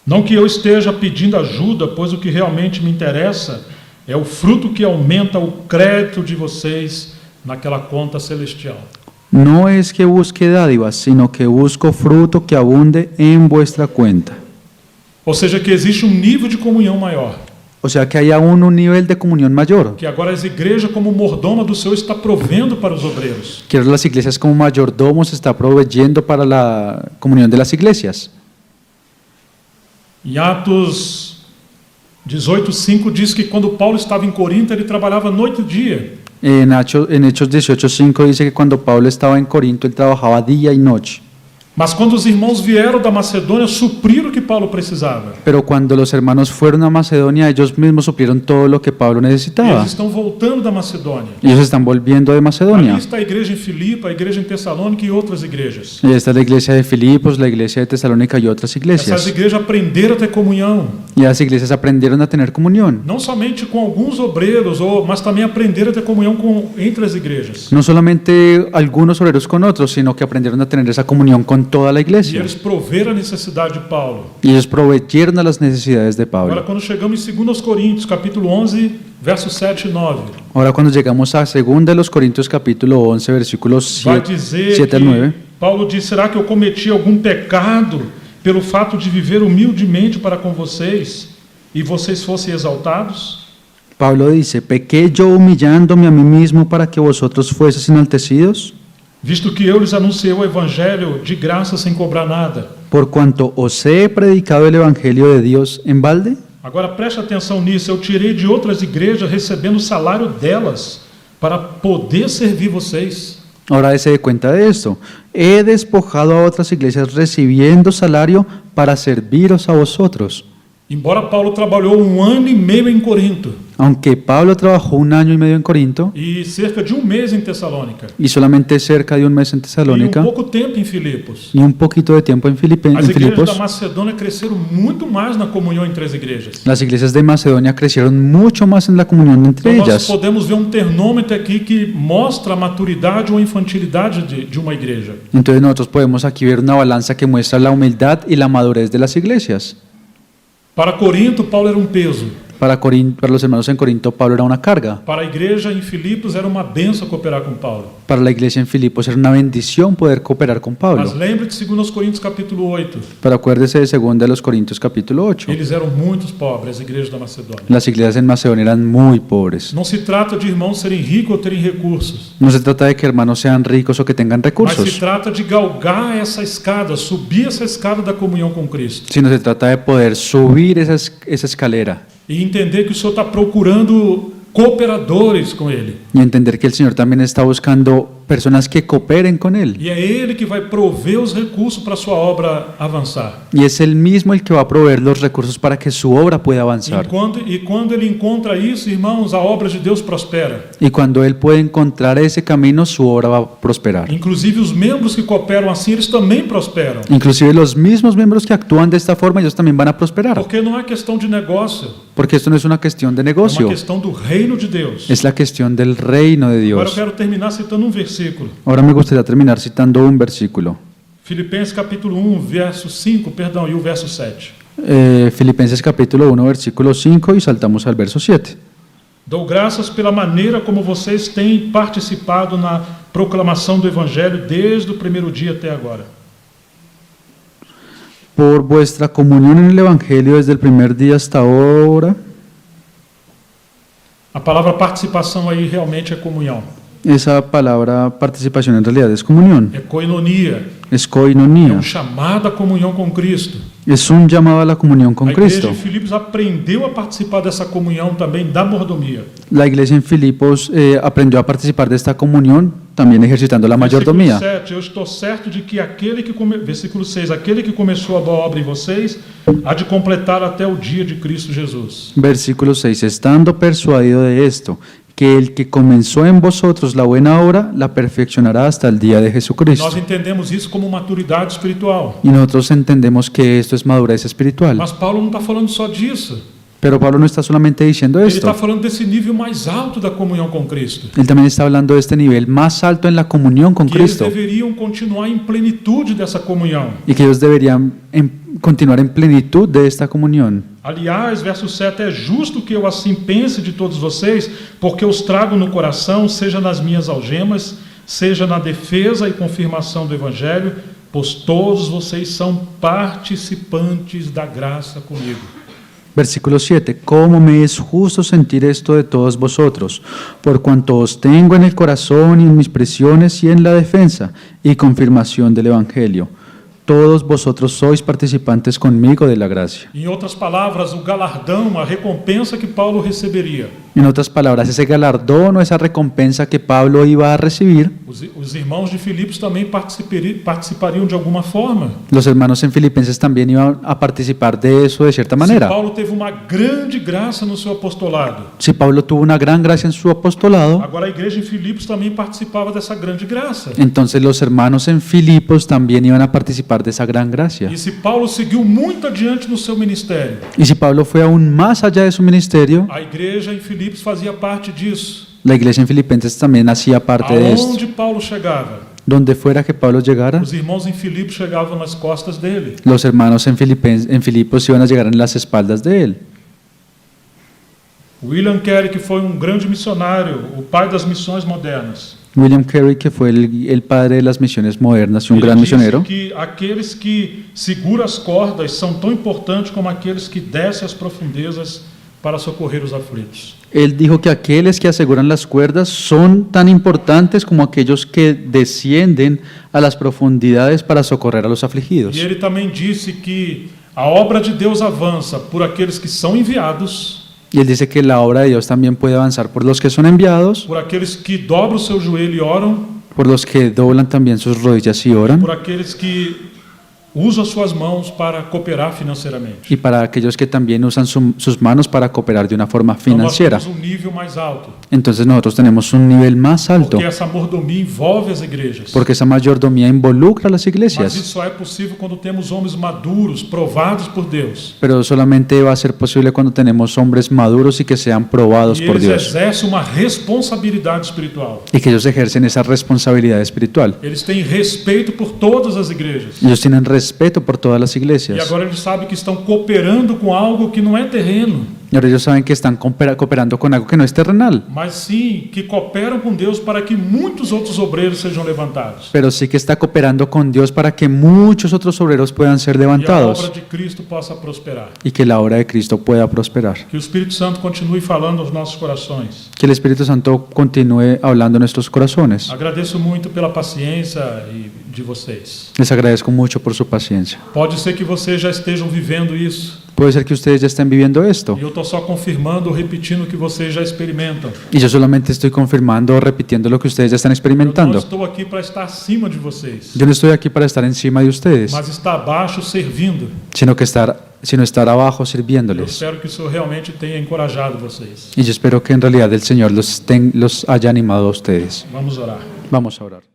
Não que eu esteja pedindo ajuda, pois o que realmente me interessa é o fruto que aumenta o crédito de vocês naquela conta celestial. No es que busque dádivas, sino que busco fruto que abunde en vuestra cuenta. Ou seja, que existe um nível de comunhão maior. O sea que hay aún un nivel de comunión mayor. Que agora as igrejas, como mordoma do Senhor, está provendo para os obreiros. Que ahora las iglesias como mayordomos está proveyendo para la comunión de las iglesias. Em Atos 18:5 diz que quando Paulo estava em Corinto, ele trabalhava noite e dia. En Hechos 18:5 dice que cuando Pablo estaba en Corinto, él trabajaba día y noche. Mas quando os irmãos vieram da Macedônia, supriram o que Paulo precisava. Pero cuando los hermanos fueron a Macedonia, ellos mismos suplieron todo lo que Pablo E necesitaba. eles estão voltando da Macedônia. Ellos están volviendo de Ali Macedonia. está a igreja em Filipe, a igreja em Tessalônica e outras igrejas. Y esta es la iglesia de Filipos, la iglesia de Tesalónica y otras Essas iglesias. igrejas aprenderam a ter comunhão, Y las iglesias aprendieron a tener comunión. não somente com alguns obreiros, mas também aprenderam a ter comunhão entre as igrejas. No solamente algunos obreros con otros, sino que aprendieron a tener esa comunión con toda la E iglesia. eles proveram a necessidade de Paulo. Y ellos proveyeron a las necesidades de Agora, Pablo. quando chegamos em 2 Coríntios, capítulo 11, versos 7 e 9, Ahora cuando llegamos a 2 de los Corintios capítulo 11, versículos vai 7, dizer 7 al 9. que Paulo diz: será que eu cometi algum pecado pelo fato de viver humildemente para com vocês e vocês fossem exaltados? Pablo dice, ¿pequé yo humillándome a mí mismo para que vosotros fueseis enaltecidos? Visto que eu lhes anunciei o evangelho de graça sem cobrar nada. Por cuanto os he predicado el evangelio de Dios en balde. Agora preste atenção nisso, eu tirei de outras igrejas recebendo o salário delas para poder servir vocês. Ahora se dé cuenta de esto. He despojado a otras iglesias recibiendo salario para serviros a vosotros. Embora Paulo trabalhou 1 ano e meio em Corinto Aunque Pablo trabajó 1 año y medio en Corinto e cerca de 1 mês em Tessalônica y solamente cerca de 1 mes en e Tesalónica pouco tempo em Filipos, y un poquito de tiempo en as igrejas da Filipos, Macedônia cresceram muito mais na comunhão entre as igrejas. las iglesias de Macedonia crecieron mucho más en la comunión entre Então nós ellas. podemos ver um termômetro aqui que mostra a maturidade ou a infantilidade de uma igreja. Entonces nosotros podemos aquí ver una balanza que muestra la humildad y la madurez de las iglesias. Para Corinto, Paulo era um peso. Para los hermanos en Corinto, Pablo era una carga. Para a igreja em Filipos, era uma benção cooperar com Paulo. Para la iglesia en Filipos era una bendición poder cooperar con Mas Pablo. lembre de 2 Coríntios capítulo 8. Pero acuérdese de 2 de los Corintios capítulo 8. Eles eram muito pobres, as igrejas da Macedônia. Las iglesias en Macedonia eran muy pobres. Não se trata de irmãos serem ricos ou terem recursos, No se trata de que hermanos sean ricos o que tengan mas se recursos, trata de galgar essa escada, subir essa escada da comunhão com Cristo. sino se trata de poder subir esa escalera E entender que o Senhor está procurando cooperadores com Ele. y entender que el Señor también está buscando personas que cooperen con Él. E é Ele que vai prover os recursos para a sua obra avançar. Y es Él mismo el que va a proveer los recursos para que su obra pueda avanzar. E quando Ele encontra isso, irmãos, a obra de Deus prospera. Y cuando Él puede encontrar ese camino, su obra va a prosperar. Inclusive os membros que cooperam assim, eles também prosperam. Inclusive los mismos miembros que actúan de esta forma, ellos también van a prosperar. Porque não é questão de negócio, Porque esto no es una cuestión de é uma negocio, questão do reino de Deus. es la cuestión del reino de Agora eu Dios. quero terminar citando um versículo. Ahora me gustaría terminar citando un versículo. Filipenses capítulo 1, verso 5, perdão, e o verso 7. Filipenses capítulo 1, versículo 5 y saltamos al verso 7. Dou graças pela maneira como vocês têm participado na proclamação do Evangelho desde o primeiro dia até agora. Por vuestra comunión en el Evangelio desde el primer día hasta ahora. A palavra participação aí realmente é comunhão, Esa palabra participación en realidad es comunión, é koinonia, es é koinonia, um chamado à comunhão com Cristo. es un llamado a la comunión A con igreja Cristo. de Filipos aprendeu a participar dessa comunhão também da mordomia. La iglesia en Filipos aprendió a participar de esta comunión, también ejercitando la Versículo mayordomía. 7, eu estou certo de que versículo 6, aquele que começou a boa obra em vocês, há de completar até o dia de Cristo Jesus. Versículo 6, estando persuadido de esto, que el que comenzó en vosotros la buena obra, la perfeccionará hasta el día de Nós Jesucristo. entendemos isso como maturidade espiritual. Y nosotros entendemos que esto es madurez espiritual. Mas Paulo não está falando só disso. Pero Pablo no está solamente diciendo Ele está esto, falando desse nível mais alto da comunhão com Cristo. él también está hablando de este nivel más alto en la comunión con Que eles Cristo deveriam continuar em plenitude dessa comunhão. y que ellos deberían continuar en plenitud de esta comunión. Aliás, verso 7, é justo que eu assim pense de todos vocês, porque os trago no coração, seja nas minhas algemas, seja na defesa e confirmação do Evangelho, pois todos vocês são participantes da graça comigo. Versículo 7. ¿Cómo me es justo sentir esto de todos vosotros? Por cuanto os tengo en el corazón y en mis prisiones y en la defensa y confirmación del Evangelio. Todos vosotros sois participantes conmigo de la gracia. Em outras palavras, o galardão, a recompensa que Paulo receberia, En otras palabras, ese galardón o esa recompensa que Pablo iba a recibir, Os irmãos de Filipos também participariam de alguma forma. Los hermanos en Filipenses también iban a participar de eso de cierta Se manera. Paulo teve uma grande graça no seu apostolado, Si Pablo tuvo una gran gracia en su apostolado, agora a igreja em Filipos também participava dessa grande graça. entonces los hermanos en Filipos también iban a participar de esa gran gracia. E se Paulo seguiu muito adiante no seu ministério, Y si Pablo fue aún más allá de su ministerio, a igreja em Filipos fazia parte disso. la iglesia en Filipenses también hacía parte de esto. Aonde Paulo chegava, Donde fuera que Pablo llegara, os irmãos em Filipos chegavam nas costas dele. los hermanos en Filipos iban a llegar en las espaldas de él. William Carey, que foi grande missionário, o pai das missões modernas, William Carey, que fue el padre de las misiones modernas y un ele gran disse misionero, que aqueles que seguram as cordas são tão importantes como aqueles que descem as profundezas para socorrer os aflitos. él dijo que aquellos que aseguran las cuerdas son tan importantes como aquellos que descienden a las profundidades para socorrer a los afligidos. E ele também disse que a obra de Deus avança por aqueles que são enviados, Y él dice que la obra de Dios también puede avanzar por los que son enviados, por aqueles que dobram o seu joelho e oram, por los que doblan también sus rodillas y oran, por aqueles que usam suas mãos para cooperar financeiramente. y para aquellos que también usan sus manos para cooperar de una forma Então nós financiera. temos nível mais alto, Entonces nosotros tenemos un nivel más alto, porque essa mordomia envolve as igrejas. porque esa mayordomía involucra a las Mas iglesias. isso só é possível quando temos homens maduros, provados por Deus. Pero solamente va a ser posible cuando tenemos hombres maduros y que sean probados E por eles Dios, exercem uma responsabilidade espiritual. y que ellos ejercen esa responsabilidad espiritual. Eles têm respeito por todas as igrejas. Ellos tienen respeto por todas las E iglesias. agora eles sabem que estão cooperando com algo que não é terreno, Y ahora ellos saben que están cooperando con algo que no es terrenal, mas sim que cooperam com Deus para que muitos outros obreiros sejam levantados. pero sí que está cooperando con Dios para que muchos otros obreros puedan ser E a obra levantados de Cristo possa prosperar. y que la obra de Cristo pueda prosperar. Que o Espírito Santo continue falando aos nossos corações. Que el Espíritu Santo continúe hablando en nuestros corazones. Agradeço muito pela paciência de vocês. Les agradezco mucho por su paciencia. Pode ser que vocês já estejam vivendo isso. Puede ser que ustedes ya estén viviendo esto, E eu estou só confirmando ou repetindo o que vocês já experimentam. y yo solamente estoy confirmando o repitiendo lo que ustedes ya están Eu não experimentando. estou aqui para estar acima de vocês, Yo no estoy aquí para estar encima de ustedes, mas estar abaixo servindo. sino estar abajo Eu sirviéndoles. espero que isso realmente tenha encorajado vocês. Y yo espero que en realidad el Señor los haya animado a ustedes. Vamos orar. Vamos a orar.